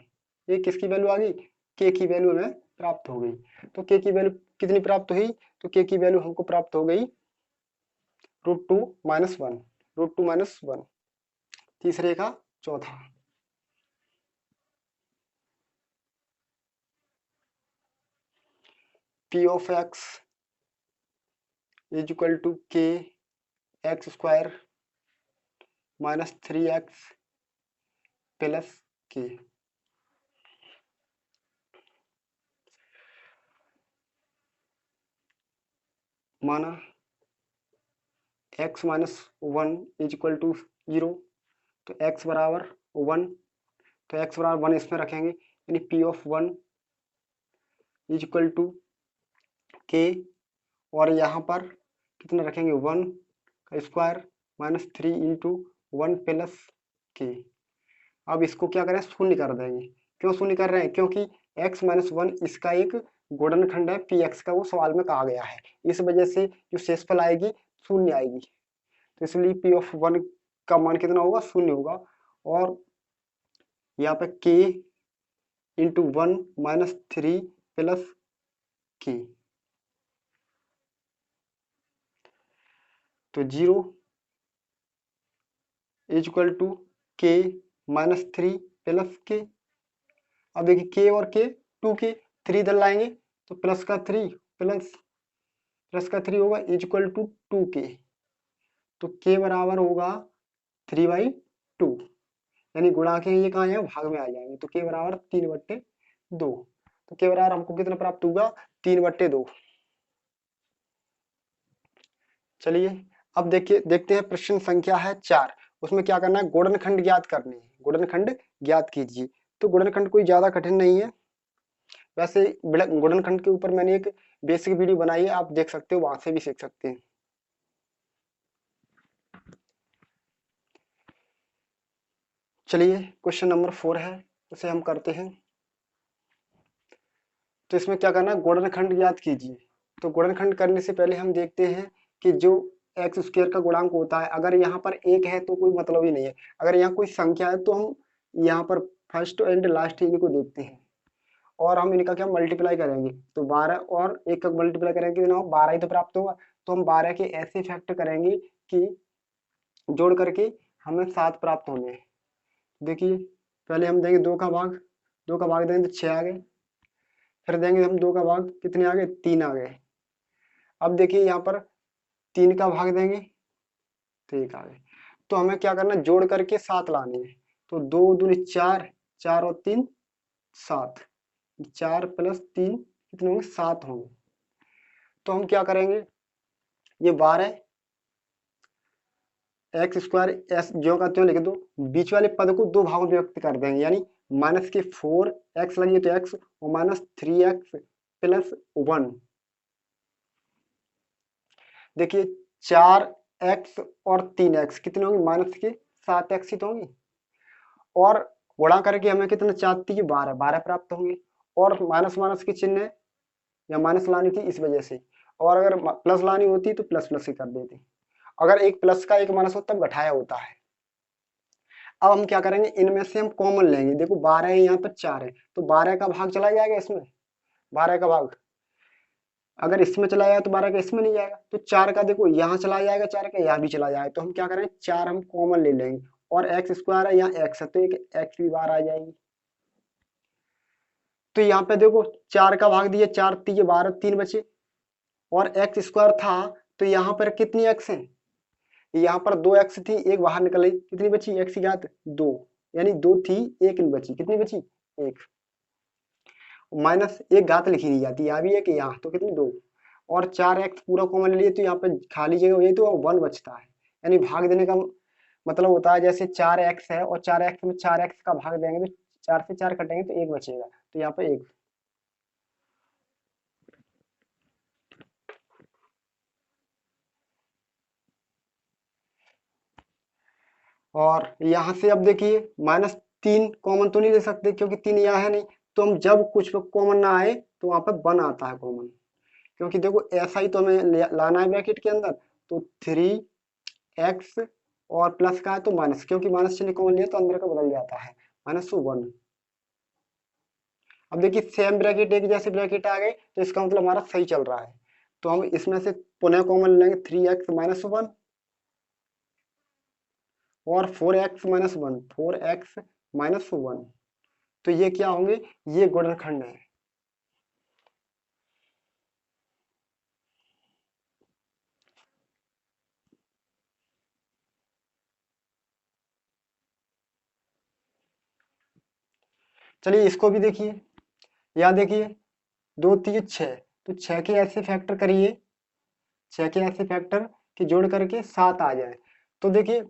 ये किसकी वैल्यू आ गई, k की वैल्यू हमें प्राप्त हो गई। तो k की वैल्यू कितनी प्राप्त हुई, तो k की वैल्यू हमको प्राप्त हो गई √2 - 1, √2 - 1। तीसरे का चौथा, p of x is equal to kx² minus 3x plus k। माना x - 1 इज इक्वल टू 0, तो x बराबर 1, तो x बराबर 1 इसमें रखेंगे, यानी p(1) is equal to k, और यहाँ पर कितना रखेंगे, 1 का square minus 3 into 1 plus k। अब इसको क्या करें, शून्य कर देंगे, क्यों शून्य कर रहे हैं? क्योंकि x माइनस वन इसका एक गुणनखंड है पी एक्स का, वो सवाल में कहा गया है। इस वजह से जो शेषफल आएगी शून्य आएगी, तो इसलिए पी ऑफ वन का मान कितना होगा? शून्य होगा। और यहाँ पे k into one minus three plus k, तो 0 is equal to k minus three plus k। अब देखिए k और k 2k, 3 इधर लाएंगे तो प्लस का 3 प्लस का 3 होगा इज इक्वल टू 2k, तो k बराबर होगा 3/2, यानी गुणा के ये कहाँ है? भाग में आ जाएंगे, तो k बराबर 3/2। तो k बराबर हमको कितना प्राप्त होगा? 3/2। चलिए अब देखिए, देखते हैं प्रश्न संख्या है 4। उसमें क्या करना है? गुणनखंड ज्ञात करने हैं। गुणनखंड ज्ञात कीजिए। तो गुणनखंड कोई ज्यादा कठिन नहीं है, वैसे गुणनखंड के ऊपर मैंने एक बेसिक वीडियो बनाई है, आप देख सकते हो, वहां से भी सीख सकते हैं। चलिए क्वेश्चन नंबर 4 है, उसे हम करते हैं। तो इसमें क्या करना है? गुणनखंड ज्ञात कीजिए। तो गुणनखंड करने से पहले हम देखते हैं कि जो एक्स स्क्वायर का गुणांक होता है, अगर यहाँ पर एक है तो कोई मतलब ही नहीं है। अगर यहाँ कोई संख्या है तो हम यहाँ पर फर्स्ट एंड लास्ट इनको देखते हैं, और हम इनका क्या मल्टीप्लाई करेंगे, तो 12 और 1 का मल्टीप्लाई करेंगे तो 12 ही तो प्राप्त होगा। तो हम 12 के ऐसे फैक्ट करेंगे कि जोड़ करके हमें 7 प्राप्त होंगे। देखिए पहले हम देंगे 2 का भाग, 2 का भाग देंगे तो 6 आ गए, फिर देंगे हम 2 का भाग, कितने आ गए? 3 आ गए। अब देखिए यहाँ पर 3 का भाग देंगे तो 1 आ गए। तो हमें क्या करना है? जोड़ करके 7 लाने हैं। तो 2 दूनी 4, 4 और 3 7, 4 प्लस 3 कितने होंगे? 7 होंगे। तो हम क्या करेंगे? ये 12 एक्स स्क्वायर एस जो का त्यों लिख दो, बीच वाले पद को दो भागों में व्यक्त कर देंगे, यानी माइनस के 4x लगी तो x और माइनस 3x प्लस 1। देखिए 4x और 3x कितने होंगे? माइनस के 7x ही तो होंगे, और गुणा करके हमें कितने चाहती है? 12, 12 प्राप्त होंगे। और माइनस माइनस के चिन्ह है, या माइनस लानी थी इस वजह से, और अगर प्लस लानी होती तो प्लस प्लस ही कर देते। अगर एक प्लस का एक माइनस होता तब घटाया होता है। अब हम क्या करेंगे? इनमें से हम कॉमन लेंगे। देखो 12 है, यहाँ पर 4 है, तो 12 का भाग चला जाएगा इसमें, 12 का भाग अगर इसमें चला जाएगा तो 12 का इसमें नहीं जाएगा, तो 4 का देखो यहाँ चला जाएगा, 4 का यहाँ भी चला जाएगा। तो हम क्या करेंगे? 4 हम कॉमन ले लेंगे, और एक्स स्क्वायर है, यहाँ एक्स है तो एक एक्स भी बाहर आ जाएगी। तो यहाँ पे देखो 4 का भाग दिया, 4 3 12, 3 बचे, और एक्स स्क्वायर था तो यहाँ पर कितनी एक्स है? यहाँ पर 2 एक्स थी, एक बाहर निकल गई, कितनी बची? एक्स की घात 2, यानी 2 थी, एक नहीं बची, कितनी बची? एक। माइनस एक घात लिखी नहीं जाती, यहाँ भी एक, यहाँ तो कितनी? 2। और 4x पूरा कॉमन ले लिए तो यहाँ पे खाली जगह हुई तो 1 बचता है, यानी भाग देने का मतलब होता है जैसे 4x है और 4x में 4x का भाग देंगे तो 4 से 4 कटेंगे तो 1 बचेगा, तो यहाँ पे 1। और यहाँ से अब देखिए -3 कॉमन तो नहीं ले सकते क्योंकि 3 यहाँ है नहीं, तो हम जब कुछ कॉमन ना आए तो वहां पर 1 आता है कॉमन, क्योंकि देखो ऐसा ही तो हमें लाना है ब्रैकेट के अंदर। तो 3x और प्लस का है तो माइनस, क्योंकि माइनस चिन्ह कॉमन लिया तो अंदर का बदल जाता है, -1। अब देखिए सेम ब्रैकेट एक जैसे ब्रैकेट आ गए तो इसका मतलब हमारा सही चल रहा है। तो हम इसमें से पुनः कॉमन लेंगे 3x -1 और 4x-1, 4x-1। तो ये क्या होंगे? ये गुणनखंड है। चलिए इसको भी देखिए, यहाँ देखिए 2 3 6, तो 6 के ऐसे फैक्टर करिए, 6 के ऐसे फैक्टर कि जोड़ करके 7 आ जाए। तो देखिए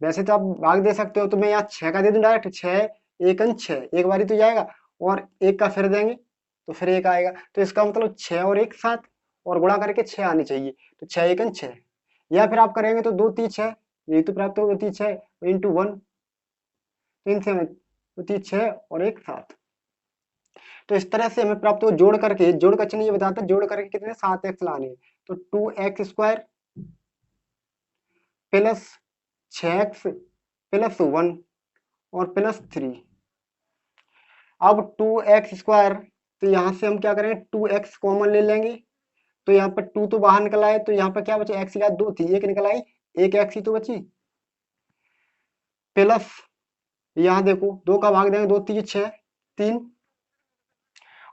वैसे तो आप भाग दे सकते हो, तो मैं यहाँ 6 का दे दूं डायरेक्ट, 6 1 6, एक बारी तो जाएगा, और 1 का फिर देंगे तो फिर 1 आएगा, तो इसका मतलब 6 और 1 7, और गुणा करके 6 आनी चाहिए, तो 6 1 6। या फिर आप करेंगे तो 2 3 6, यही तो प्राप्त होगा, 3 6 इंटू 1, तो इनसे तो 3 6 और 1 7। तो इस तरह से हमें प्राप्त हो, जोड़ करके, जोड़ का चिन्ह ये बताता है जोड़ करके कितने 7x लाने हैं। तो 2x square plus 6x plus 1 और प्लस 3। अब 2x स्क्वायर, तो यहाँ से हम क्या करेंगे 2x कॉमन ले लेंगे। तो यहाँ पर 2 तो बाहर निकल आए, तो यहाँ पर क्या बचे, x की घात 2 थी, 1 निकल आई, 1 x ही तो बची। प्लस यहाँ देखो 2 का भाग देंगे, 2 3 6 3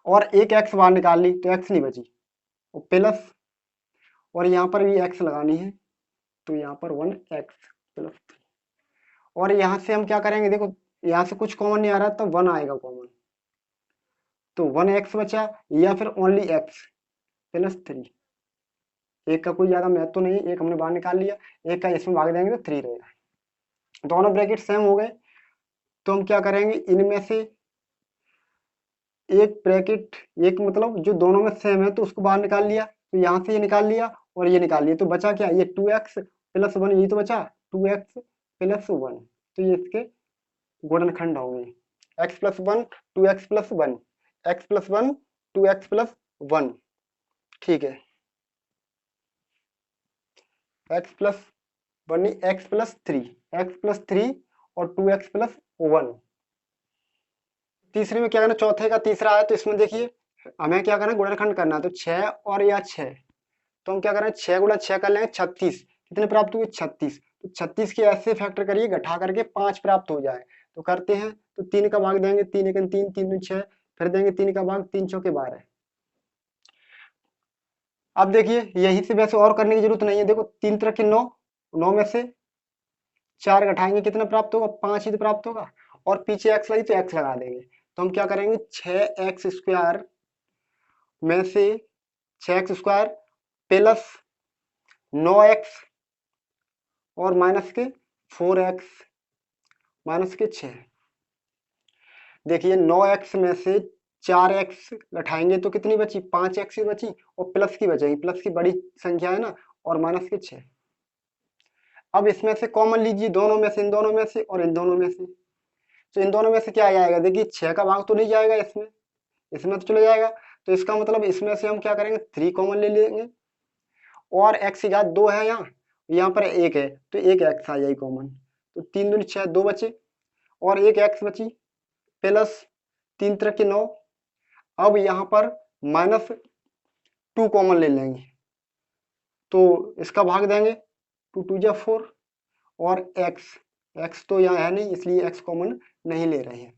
और 1 x बाहर निकाल ली तो x नहीं बची, और प्लस, और यहाँ पर भी x लगानी है, तो यहाँ पर 1x प्लस 3। और यहाँ से हम क्या करेंगे, देखो यहाँ से कुछ कॉमन नहीं आ रहा तो 1 आएगा कॉमन, तो 1x बचा, या फिर ओनली x प्लस 3। एक का कोई ज्यादा महत्व तो नहीं, एक हमने बाहर निकाल लिया, एक का इसमें भाग देंगे तो 3 रहेगा। दोनों ब्रैकेट सेम हो गए, तो हम क्या करेंगे, इनमें से एक ब्रैकेट, एक मतलब जो दोनों में सेम है तो उसको बाहर निकाल लिया, तो यहाँ से ये निकाल लिया और ये निकाल लिया, तो बचा क्या, ये 2x प्लस 1, ये तो बचा 2x प्लस 1, तो ये इसके गुणनखंड होंगे, x plus 1 2x plus 1, x plus 1 2x plus 1। ठीक है, x प्लस 1 नहीं, x प्लस 3, x प्लस 3 और 2x प्लस 1। तीसरे में क्या करना, चौथे का तीसरा है, तो इसमें देखिए हमें क्या करना है, गुणनखंड करना है, तो 6 और या 6, तो हम क्या करें 6 गुणा 6 कर लेंगे 36, कितने प्राप्त हुए 36। तो 36 के ऐसे फैक्टर करिए घटा करके 5 प्राप्त हो जाए, तो करते हैं, तो 3 का भाग देंगे, 3 1 3 3 2 6, फिर देंगे 3 का भाग, 3 चौके 12। अब देखिए यही से वैसे और करने की जरूरत नहीं है, देखो 3 तरह के 9, 9 में से 4 घटाएंगे कितना प्राप्त होगा, 5 ही तो प्राप्त होगा, और पीछे x लगी तो x लगा देंगे, तो हम क्या करेंगे 6x स्क्वायर में से 6x स्क्वायर प्लस 9x और माइनस के 4x माइनस के 6। देखिए 9x में से 4x घटाएंगे तो कितनी बची, 5x ही बची, और प्लस की बचेगी, प्लस की बड़ी संख्या है ना, और माइनस के 6। अब इसमें से कॉमन लीजिए, दोनों में से, इन दोनों में से और इन दोनों में से, तो इन दोनों में से क्या आ जाएगा, देखिए 6 का भाग तो नहीं जाएगा इसमें, इसमें तो चले जाएगा, तो इसका मतलब इसमें से हम क्या करेंगे 3 कॉमन ले लेंगे, और x की घात 2 है, यहाँ पर 1 है, तो एक x आ जाएगी कॉमन, तो 3 दूनी 6, 2 बचे और एक x बची, प्लस 3 तरह के 9। अब यहाँ पर माइनस 2 कॉमन ले लेंगे, तो इसका भाग देंगे, 2 2 जा 4, और x तो यहाँ है नहीं इसलिए x कॉमन नहीं ले रहे हैं।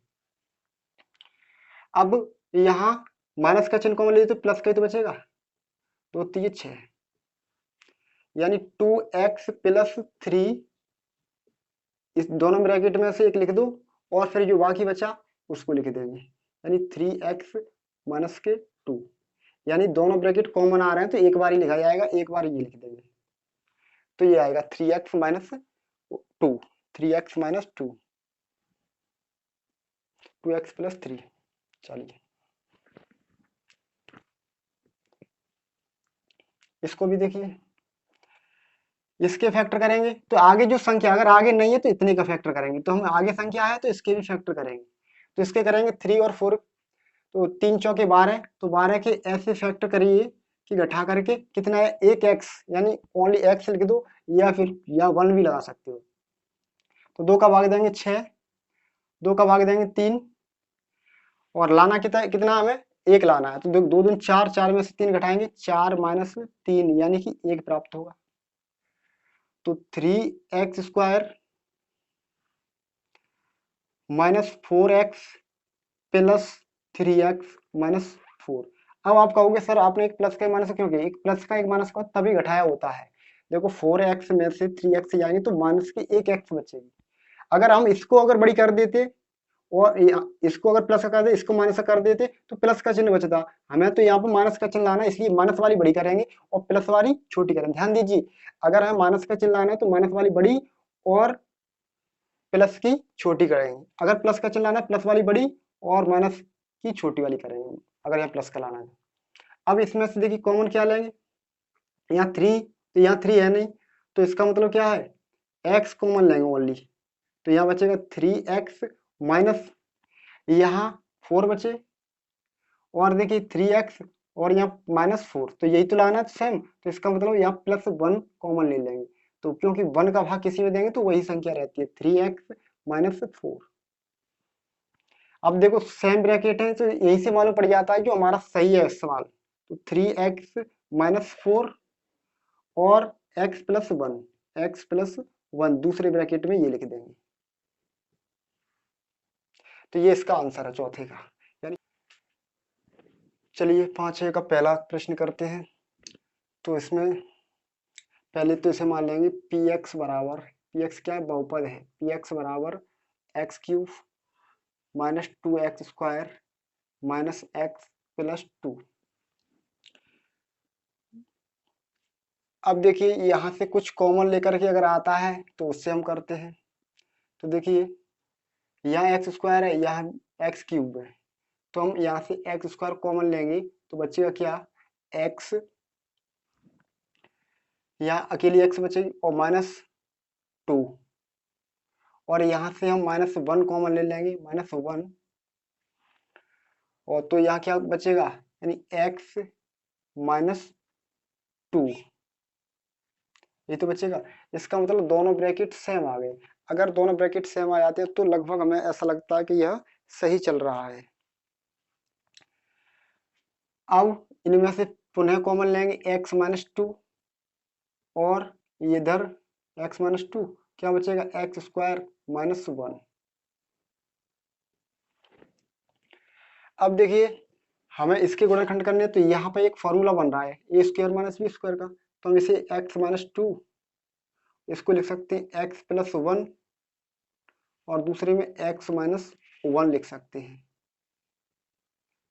अब यहाँ माइनस का चिन्ह कॉमन ले तो प्लस का ही तो बचेगा, तो 3 6, यानी 2x प्लस 3, इस दोनों ब्रैकेट में से एक लिख दो, और फिर जो बाकी बचा उसको लिख देंगे, यानी 3x माइनस के 2, यानी दोनों ब्रैकेट कॉमन आ रहे हैं तो एक बार ही लिखा जाएगा, एक बार ये लिख देंगे, तो ये आएगा 3x minus 2, 3x minus 2, 2x plus 3। चलिए इसको भी देखिए, इसके फैक्टर करेंगे तो आगे जो संख्या अगर आगे नहीं है तो इतने का फैक्टर करेंगे, तो हम आगे संख्या है तो इसके भी फैक्टर करेंगे, तो इसके करेंगे 3 और 4, तो 3 चौके 12, तो 12 के ऐसे फैक्टर करिए कि घटा करके कितना है, एक x, यानी ओनली x लिख दो, या फिर 1 भी लगा सकते हो, तो 2 का भाग देंगे 6, 2 का भाग देंगे 3, और लाना कितना कितना हमें, 1 लाना है, तो 2 दूनी 4, 4 में से 3 घटाएंगे, 4 माइनस 3 यानी कि 1 प्राप्त होगा, तो 3x square minus 4x plus 3x minus 4। अब आप कहोगे सर आपने एक प्लस का माइनस क्यों किया, एक प्लस का एक माइनस का तभी घटाया होता है, देखो 4x में से 3x जाएंगे तो माइनस की एक x बचेगी, अगर हम इसको अगर बड़ी कर देते और इसको अगर प्लस का कर दे, इसको माइनस का कर देते तो प्लस का चिन्ह बचता, हमें तो यहाँ पर माइनस का चिन्ह लाना है, इसलिए माइनस वाली बड़ी करेंगे और प्लस वाली छोटी करेंगे। ध्यान दीजिए, अगर हमें माइनस का चिन्ह लाना है तो माइनस वाली बड़ी और प्लस की छोटी करेंगे, अगर प्लस का चिन्ह लाना है प्लस वाली बड़ी और माइनस की छोटी वाली करेंगे, अगर यहाँ प्लस का लाना है। अब इसमें से देखिए कॉमन क्या लेंगे, यहाँ 3, तो यहाँ 3 है नहीं, तो इसका मतलब क्या है x कॉमन लेंगे ओनली, तो यहाँ बचेगा 3x माइनस यहाँ 4 बचे, और देखिए 3x और यहाँ -4, तो यही तो लाना सेम, तो इसका मतलब यहाँ +1 कॉमन ले लेंगे, तो क्योंकि 1 का भाग किसी में देंगे तो वही संख्या रहती है 3x - 4। अब देखो सेम ब्रैकेट है तो यही से मालूम पड़ जाता है कि हमारा सही है सवाल। तो 3x - 4 और x+1 दूसरे ब्रैकेट में ये लिख देंगे। तो ये इसका आंसर है चौथे का। यानी चलिए 5 का पहला प्रश्न करते हैं। तो इसमें पहले तो इसे मान लेंगे px बराबर, px क्या है, बहुपद है, px बराबर x³ -2x² -x+2। अब देखिए यहाँ से कुछ कॉमन लेकर के अगर आता है तो उससे हम करते हैं। तो देखिए यहाँ x² है, यहाँ x³ है, तो हम यहाँ से x² कॉमन लेंगे तो बचेगा क्या, x, यहाँ अकेली x बचेगी और -2, और यहाँ से हम -1 कॉमन ले लेंगे, -1, और तो यहाँ क्या बचेगा, यानी x -2, ये तो बचेगा। इसका मतलब दोनों ब्रैकेट सेम आ गए। अगर दोनों ब्रैकेट सेम आ जाते हैं तो लगभग हमें ऐसा लगता है कि यह सही चल रहा है। अब इनमें से पुनः कॉमन लेंगे x -2, और इधर x -2 क्या बचेगा, x² -1। अब देखिए हमें इसके गुणनखंड करने हैं, तो यहाँ पे एक फॉर्मूला बन रहा है a² - b² का, तो हम इसे x -2 इसको लिख सकते हैं x+1, और दूसरे में x -1 लिख सकते हैं,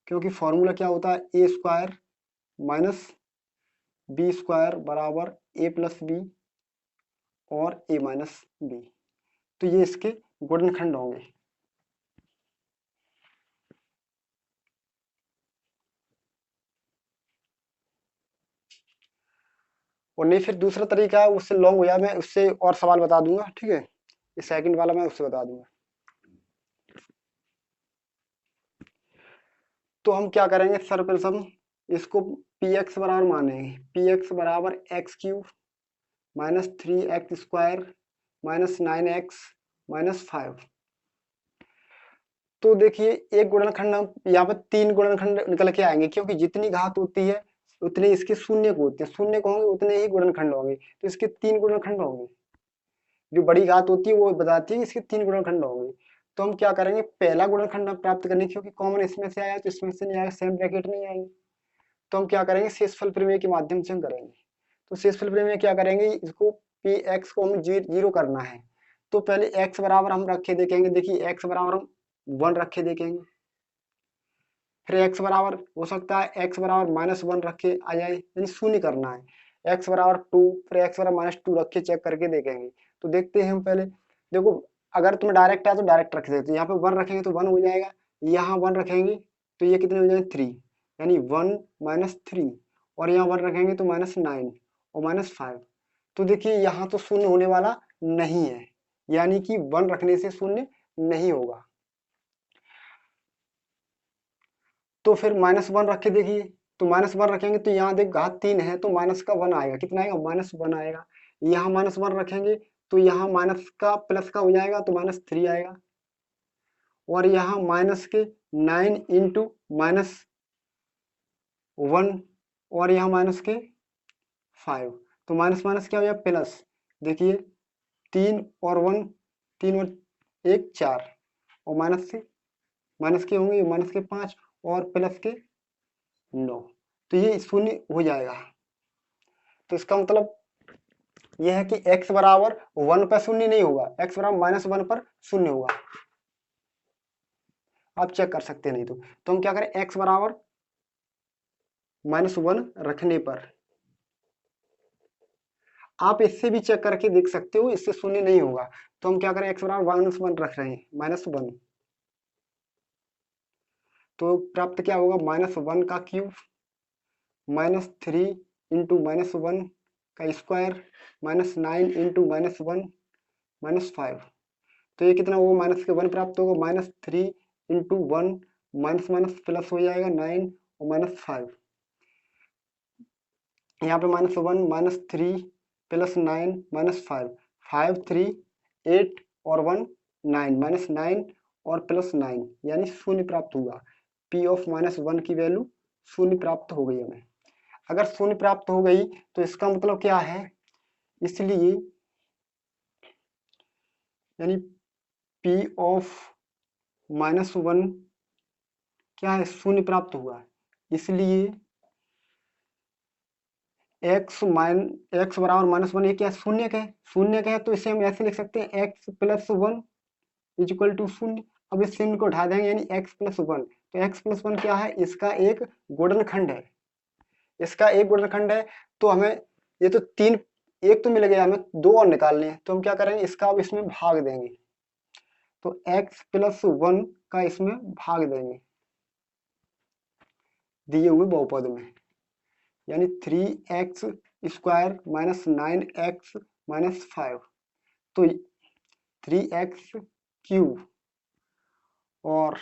क्योंकि फॉर्मूला क्या होता है, a² - b² बराबर a+b और a -b। तो ये इसके गुणनखंड होंगे। और नहीं फिर दूसरा तरीका है, उससे लॉन्ग हो जाए, मैं उससे और सवाल बता दूंगा, ठीक है, ये सेकंड वाला मैं उससे बता दूंगा। तो हम क्या करेंगे, सर्वप्रथम इसको px बराबर मानेंगे, px बराबर x³ -3x² -9x -5। तो देखिए एक गुणनखंड हम यहाँ पर 3 गुणनखंड निकल के आएंगे, क्योंकि जितनी घात होती है उतने इसके शून्य को होते हैं, शून्य को होंगे उतने ही गुणनखंड होंगे, तो इसके 3 गुणनखंड होंगे। जो बड़ी घात होती है वो बताती है कि इसके 3 गुणनखंड होंगे। तो हम क्या करेंगे, पहला गुणनखंड प्राप्त करने, क्योंकि कॉमन इसमें से आया तो इसमें से नहीं आएगा, सेम ब्रैकेट नहीं आएंगे, तो हम क्या करेंगे, शेषफल प्रमेय के माध्यम से हम करेंगे। तो शेषफल प्रमेय में क्या करेंगे, इसको px को हमें 0 करना है, तो पहले x बराबर हम रखे देखेंगे, देखिए x बराबर हम 1 रखे देखेंगे, फिर x बराबर हो सकता है x बराबर -1 रखे आ जाए, यानी शून्य करना है, x बराबर 2, फिर x बराबर -2 रखे चेक करके देखेंगे। तो देखते हैं हम पहले, देखो अगर तुम्हें डायरेक्ट है तो डायरेक्ट रख देते, यहाँ पे 1 रखेंगे तो 1 हो जाएगा, यहाँ 1 रखेंगे तो ये कितने हो जाएंगे 3, यानी 1 - 3, और यहाँ 1 रखेंगे तो -9 और -5। तो देखिए यहाँ तो शून्य होने वाला नहीं है, यानी कि 1 रखने से शून्य नहीं होगा। तो फिर -1 रख के देखिए, तो -1 रखेंगे तो यहाँ देख घात 3 है तो माइनस का 1 आएगा, कितना आएगा, -1 आएगा। यहाँ -1 रखेंगे तो यहाँ माइनस का प्लस का हो जाएगा तो -3 आएगा, और यहाँ माइनस के 9 इंटू -1, और यहाँ माइनस के 5, तो माइनस माइनस क्या हो जाएगा प्लस। देखिए 3 और 1, 3 और 1 4, और माइनस के होंगे माइनस के 5 और प्लस के 9, तो ये शून्य हो जाएगा। तो इसका मतलब यह है कि x बराबर 1 पर शून्य नहीं होगा, x बराबर -1 पर शून्य होगा। आप चेक कर सकते नहीं तो हम क्या करें, x बराबर -1 रखने पर, आप इससे भी चेक करके देख सकते हो, इससे शून्य नहीं होगा। तो हम क्या करें, x बराबर -1 रख रहे हैं, -1, तो प्राप्त क्या होगा, -1 का क्यूब -3 इंटू -1 का स्क्वायर -9 इंटू -1 -5, तो ये कितना होगा, -1 प्राप्त होगा, -3 इंटू 1 माइनस माइनस प्लस हो जाएगा 9 और -5, यहाँ पे -1 -3 प्लस 9 -5, 5 3 8 और 1 9, -9 और +9 यानी शून्य प्राप्त हुआ। P ऑफ -1 की वैल्यू शून्य प्राप्त हो गई हमें। अगर शून्य प्राप्त हो गई तो इसका मतलब क्या है, इसलिए यानी P ऑफ -1 क्या है, शून्य प्राप्त हुआ, इसलिए x बराबर -1 ये क्या शून्य का है, शून्य का है तो इसे हम ऐसे लिख सकते हैं x + 1 इक्वल टू शून्य। अब इस शून्य को उठा देंगे यानी x + 1, तो x + 1 क्या है, इसका एक गुणनखंड है, इसका एक गुणनखंड है। तो हमें ये तो तीन, एक तो मिल गया, हमें दो और निकालने हैं, तो हम क्या करेंगे, इसका अब इसमें भाग देंगे, तो x + 1 का इसमें भाग देंगे दिए हुए बहुपद में, यानी 3x² - 9x - 5, तो 3x³ और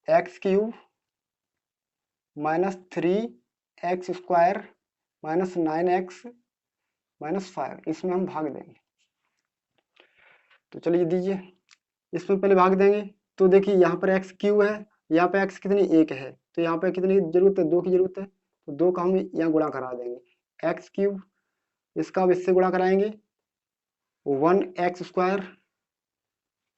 x³ -3x² - 9x - 5 इसमें हम भाग देंगे। तो चलिए दीजिए, इसमें पहले भाग देंगे, तो देखिए यहाँ पर x³ है, यहाँ पे x कितनी, 1 है, तो यहाँ पे कितनी जरूरत है, 2 की जरूरत है, तो 2 का हम यहाँ गुणा करा देंगे, x³ इसका अब इससे गुणा कराएंगे 1x²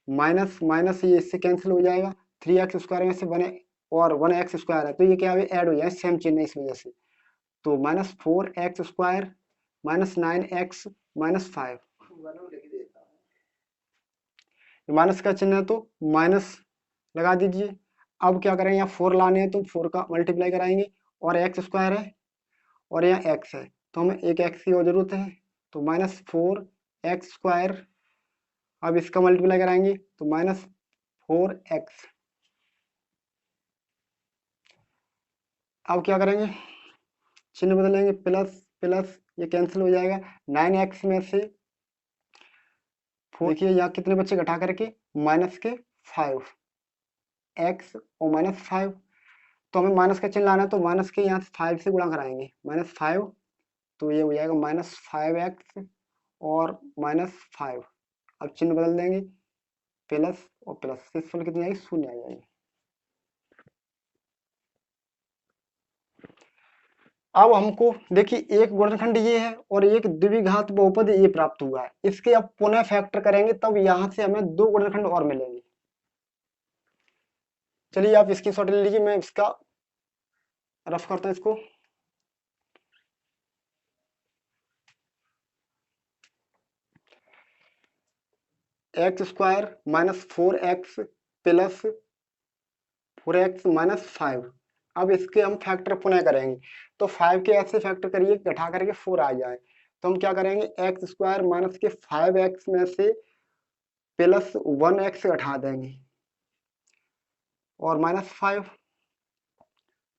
माइनस माइनस ये इससे कैंसिल हो जाएगा, 3x² में से बने और 1x² है तो ये क्या ऐड हो जाए, सेम चिन्ह है इस वजह से, तो -4x² -9x -5, माइनस का चिन्ह है तो माइनस लगा दीजिए। अब क्या करेंगे, यहाँ 4 लाने हैं तो 4 का मल्टीप्लाई कराएंगे, और x² है और यहाँ x है तो हमें एक x की और जरूरत है, तो -4x², अब इसका मल्टीप्लाई कराएंगे तो -4x। अब क्या करेंगे, चिन्ह बदलेंगे, प्लस प्लस ये कैंसिल हो जाएगा, 9x में से 4, देखिए यहाँ कितने बच्चे घटा करके माइनस के 5, x और -5, तो हमें माइनस का चिन्ह लाना है तो माइनस के यहाँ 5 से गुणा कराएंगे, -5, तो ये हो जाएगा -5x और -5, अब चिन्ह बदल देंगे, प्लस और प्लस, शेषफल कितनी आएगी, 0 आ जाएगी। अब हमको देखिए एक गुणनखंड ये है और एक द्विघात बहुपद ये प्राप्त हुआ है, इसके अब पुनः फैक्टर करेंगे तब यहां से हमें दो गुणनखंड और मिलेंगे। चलिए आप इसकी शॉर्ट ले लीजिए, मैं इसका रफ करता हूं इसको। x² -4x प्लस 4x -5, अब इसके हम फैक्टर पुनः करेंगे, तो 5 के ऐसे फैक्टर करिए घटा करके 4 आ जाए, तो हम क्या करेंगे, x² माइनस के 5x में से प्लस 1x घटा देंगे और -5,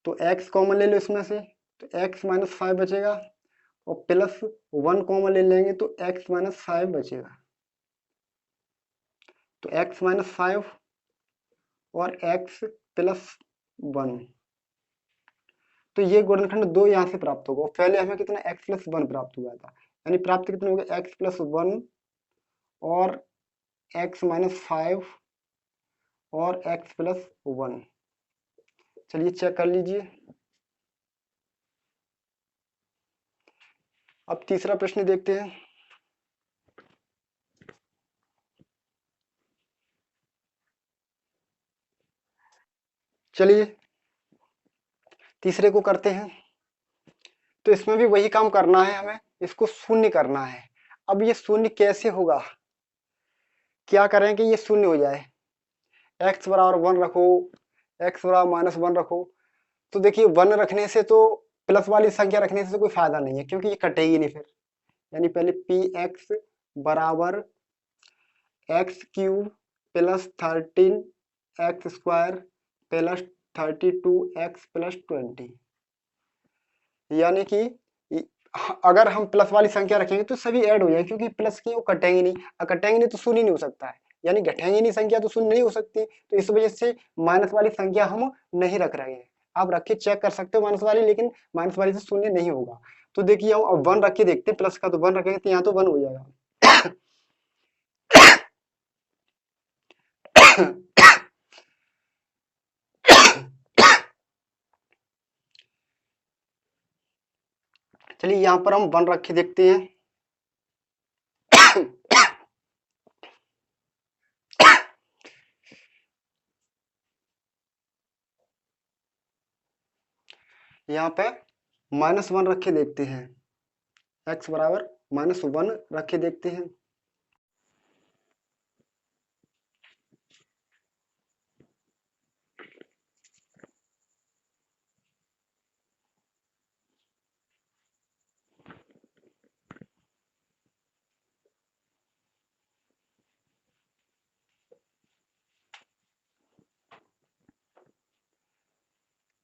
तो x कॉमन ले लो इसमें से, तो x -5 बचेगा और प्लस 1 कॉमन ले लेंगे तो x -5 बचेगा, तो x -5 और x + 1, तो ये गुणनखंड 2 यहाँ से प्राप्त होगा, पहले हमें कितना x + 1 प्राप्त हुआ था, यानी प्राप्त कितने हो गए, x + 1 और x -5 और x + 1। चलिए चेक कर लीजिए। अब तीसरा प्रश्न देखते हैं। चलिए तीसरे को करते हैं, तो इसमें भी वही काम करना है, हमें इसको शून्य करना है। अब ये शून्य कैसे होगा, क्या करें कि ये शून्य हो जाए, x बराबर 1 रखो, x बराबर -1 रखो, तो देखिए 1 रखने से तो प्लस वाली संख्या रखने से तो कोई फायदा नहीं है क्योंकि ये कटेगी नहीं फिर, यानी पहले px बराबर x³ + 13x² + 32x + 20, यानी कि अगर हम प्लस वाली संख्या रखेंगे तो सभी ऐड हो जाएंगे, क्योंकि प्लस की वो कटेंगे नहीं, कटेंगे नहीं तो शून्य नहीं हो सकता है, यानी घटेंगे नहीं संख्या तो शून्य नहीं हो सकती, तो इस वजह से माइनस वाली संख्या हम नहीं रख रहे हैं। आप रख के चेक कर सकते हो माइनस वाली, लेकिन माइनस वाली से शून्य नहीं होगा। तो देखिए अब वन रख के देखते हैं, प्लस का तो वन रखेंगे तो यहाँ तो वन हो जाएगा। चलिए यहाँ पर हम वन रख के देखते हैं। यहाँ पे माइनस वन रख के देखते हैं, एक्स बराबर माइनस वन रख के देखते हैं।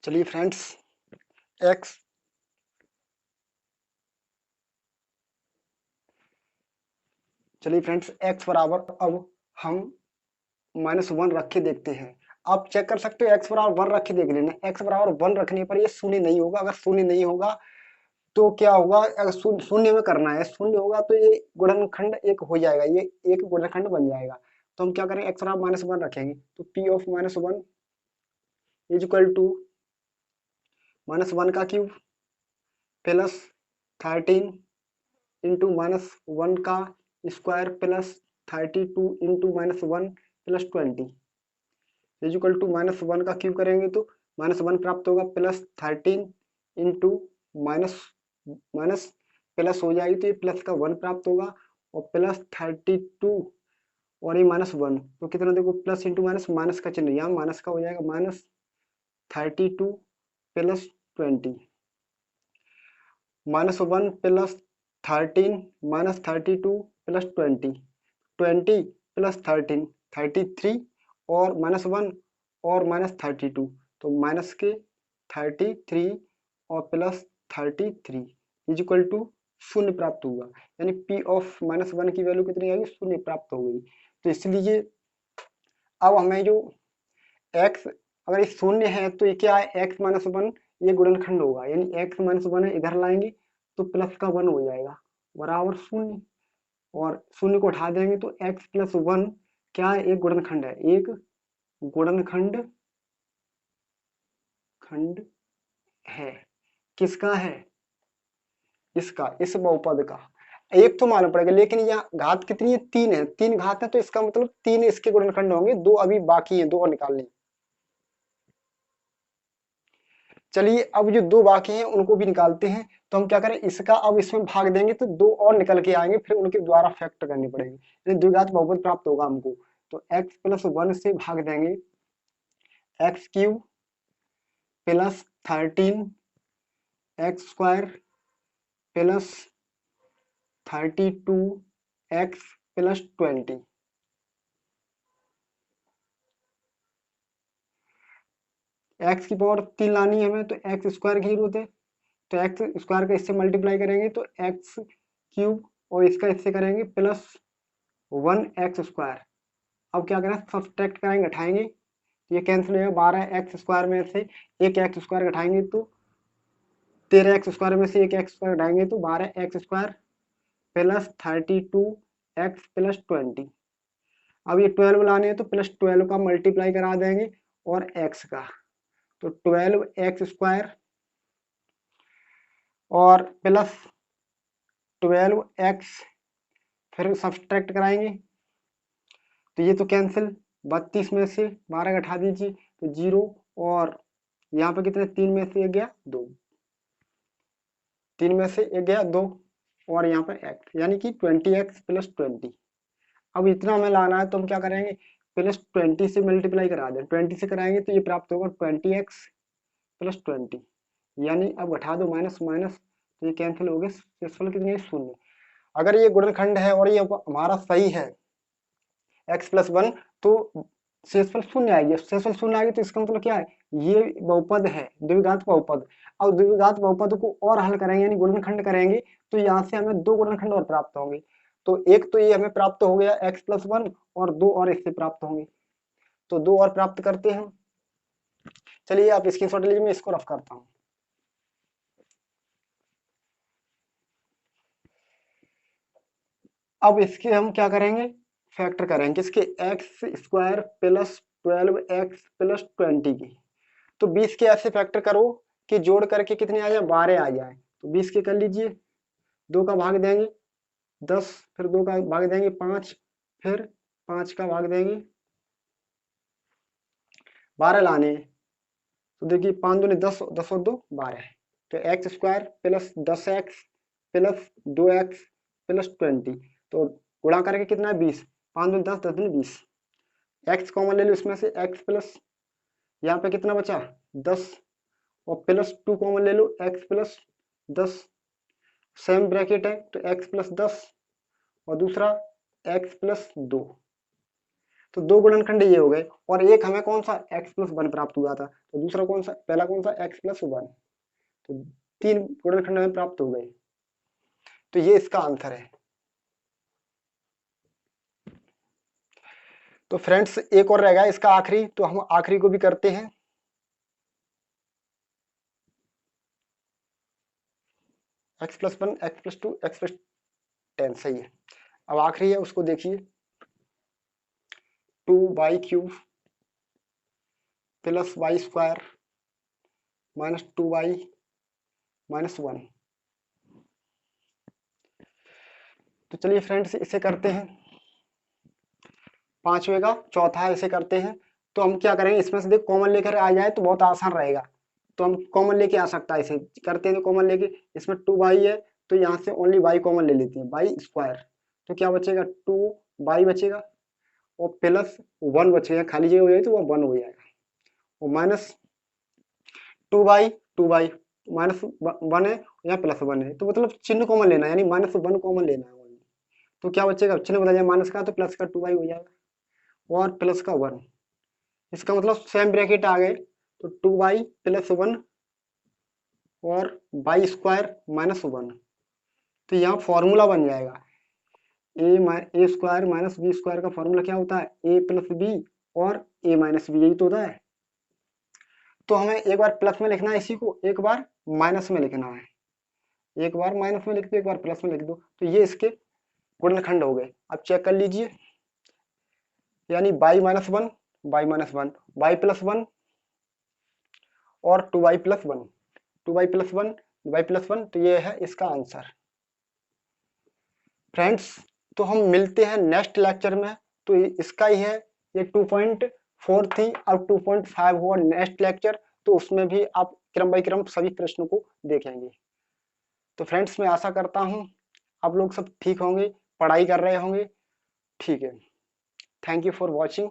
चलिए फ्रेंड्स, एक्स चलिए फ्रेंड्स, एक्स बराबर अब हम माइनस वन रख के देखते हैं। आप चेक कर सकते हो, एक्स बराबर वन रख के देख लेना। एक्स बराबर वन रखने पर ये शून्य नहीं होगा, अगर शून्य नहीं होगा तो क्या होगा, अगर शून्य में करना है, शून्य होगा तो ये गुणनखंड एक हो जाएगा, ये एक गुणनखंड बन जाएगा। तो हम क्या करेंगे, एक्स बराबर माइनस वन रखेंगे, तो P of minus one is equal to minus one का cube plus 13 into minus one का square plus 32 into minus one plus 20 is equal to minus one का क्यूब करेंगे तो माइनस वन प्राप्त होगा, plus 13 into minus minus plus हो जाएगी तो ये प्लस का वन प्राप्त होगा, और प्लस 32 और ये माइनस वन, तो कितना देखो प्लस इंटू माइनस, माइनस का चिन्ह यहाँ माइनस का हो जाएगा, minus 32 plus 20 minus one plus 13 minus 32 plus 20 20 plus 13 33 और माइनस वन और माइनस 32, तो माइनस के 33 और प्लस 33 इज इक्वल टू शून्य प्राप्त हुआ, यानी पी ऑफ माइनस वन की वैल्यू कितनी आएगी, शून्य प्राप्त हो गई। तो इसलिए अब हमें जो x अगर ये शून्य है तो ये क्या है, x माइनस वन ये गुणनखंड होगा, यानी x माइनस वन इधर लाएंगे तो प्लस का वन हो जाएगा बराबर शून्य, और शून्य को उठा देंगे तो x प्लस वन क्या है, एक गुणनखंड है, एक गुणनखंड खंड है। किसका है, इसका, इस बहुपद का। एक तो मालूम पड़ेगा, लेकिन यहाँ घात कितनी है, तीन है, तीन घात है, तो इसका मतलब तीन इसके गुणनखंड होंगे, दो अभी बाकी है, दो और निकालने। चलिए अब जो दो बाकी हैं उनको भी निकालते हैं। तो हम क्या करें, इसका अब इसमें भाग देंगे तो दो और निकल के आएंगे, फिर उनके द्वारा फैक्टर करनी पड़ेगी, यानी द्विघात बहुपद प्राप्त होगा हमको। तो x प्लस वन से भाग देंगे, x cube plus 13 x square plus 32 x plus 20। X की पावर तीन लानी है हमें, तो एक्स स्क्वायर की जरूरत है, तो एक्स स्क्वायर का इससे मल्टीप्लाई करेंगे तो एक्स क्यूब, और इसका इससे करेंगे प्लस वन एक्स स्क्वायर। अब क्या करें, सब्सट्रैक्ट करेंगे, घटाएंगे, तो ये कैंसिल हो जाएगा, 12 एक्स स्क्वायर में से एक एक्स स्क्वायर घटाएंगे तो 13 एक्स स्क्वायर में से एक एक्स स्क्वायर घटाएंगे तो 12 x square plus 32 x plus 20। अब ये 12 लाने हैं तो प्लस 12 का मल्टीप्लाई करा देंगे और एक्स का, तो 12 एक्स स्क्वायर और प्लस 12 एक्स, फिर सब्सट्रैक्ट कराएंगे तो ये तो कैंसिल, 32 में से 12 घटा दीजिए तो जीरो, और यहाँ पे कितने, तीन में से एक गया दो, तीन में से एक गया दो, और यहाँ पर एक्स, यानी कि 20x प्लस 20। अब इतना हमें लाना है तो हम क्या करेंगे, प्लस 20 से मल्टीप्लाई करा दें, 20 से कराएंगे तो ये प्राप्त होगा 20x प्लस 20, यानी अब घटा दो माइनस माइनस, तो ये कैंसिल हो गया, शेषफल कितनी है, शून्य। अगर ये गुणनखंड है और ये हमारा सही है x प्लस वन, तो शेषफल शून्य आएगी, शेषफल शून्य आएगी तो इसका मतलब क्या है, ये बहुपद है, द्विघात बहुपद। अब द्विघात बहुपद को और हल करेंगे यानी गुणनखंड करेंगे तो यहाँ से हमें दो गुणनखंड और प्राप्त होंगे। तो एक तो ये हमें प्राप्त हो गया x+1 और दो और इससे प्राप्त होंगे, तो दो और प्राप्त करते हैं। चलिए आप स्क्रीनशॉट लीजिए, मैं इसको रफ करता हूँ। अब इसके हम क्या करेंगे, फैक्टर करेंगे इसके x² प्लस 12x+20 की। तो 20 के ऐसे फैक्टर करो कि जोड़ करके कितने आ जाए, 12 आ जाए। तो 20 के कर लीजिए, 2 का भाग देंगे 10, फिर 2 का भाग देंगे 5, फिर 5 का भाग देंगे 12 लाने। तो देखिए 5 दूनी 10, 10 और 2 12। तो x² plus 10x plus 2x+20, तो गुणा करके कितना है 20, 5 दूनी 10, 10 दूनी 20। x कॉमन ले लो इसमें से, x प्लस यहाँ पे कितना बचा 10, और प्लस 2 कॉमन ले लो, x+10, सेम ब्रैकेट है तो x+10 और दूसरा x+2। तो दो गुणनखंड ये हो गए, और एक हमें कौन सा x+1 प्राप्त हुआ था, तो दूसरा कौन सा, पहला कौन सा x+1। तो तीन गुणनखंड हमें प्राप्त हो गए। तो ये इसका आंसर है। तो फ्रेंड्स एक और रहेगा इसका आखिरी, तो हम आखिरी को भी करते हैं। x+1 x+2 x+10 सही है। अब आखिरी है उसको देखिए, 2y³ plus y² minus 2y minus 1। तो चलिए फ्रेंड्स इसे करते हैं, पांचवे का चौथा है, इसे करते हैं। तो हम क्या करेंगे, इसमें से देख कॉमन लेकर आ जाए तो बहुत आसान रहेगा, तो हम कॉमन लेके आ सकता है, इसे करते हैं। तो कॉमन लेके इसमें 2y है तो यहाँ से ओनली y कॉमन ले लेते हैं, y²। तो क्या बचेगा, 2y बचेगा और प्लस 1 बचेगा, खाली जगह हो जाएगी तो वो 1 हो जाएगा, और माइनस 2y माइनस 1 है, यहाँ प्लस 1 है, तो मतलब चिन्ह कॉमन लेना है, यानी -1 कॉमन लेना है। तो क्या बचेगा, चिन्ह बदल जाए, माइनस का तो प्लस का 2y हो जाएगा और प्लस का 1। इसका मतलब सेम ब्रैकेट आ गए, तो 2y+1 और y² -1। तो यहाँ फॉर्मूला बन जाएगा a² माइनस b² का फॉर्मूला क्या होता है, a+b और a-b, यही तो होता है। तो हमें एक बार प्लस में लिखना है इसी को, एक बार माइनस में लिखना है, एक बार माइनस में लिख दो, एक बार प्लस में लिख दो। तो ये इसके गुणनखंड हो गए। अब चेक कर लीजिए, यानी y-1 y-1 y+1 और 2y+1 2y+1 y+1, तो ये है इसका आंसर। फ्रेंड्स तो हम मिलते हैं नेक्स्ट लेक्चर में। तो इसका ही है, ये 2.4 थी, अब 2.5 हुआ नेक्स्ट लेक्चर, तो उसमें भी आप क्रम बाई क्रम सभी प्रश्नों को देखेंगे। तो फ्रेंड्स मैं आशा करता हूँ आप लोग सब ठीक होंगे, पढ़ाई कर रहे होंगे। ठीक है, थैंक यू फॉर वॉचिंग।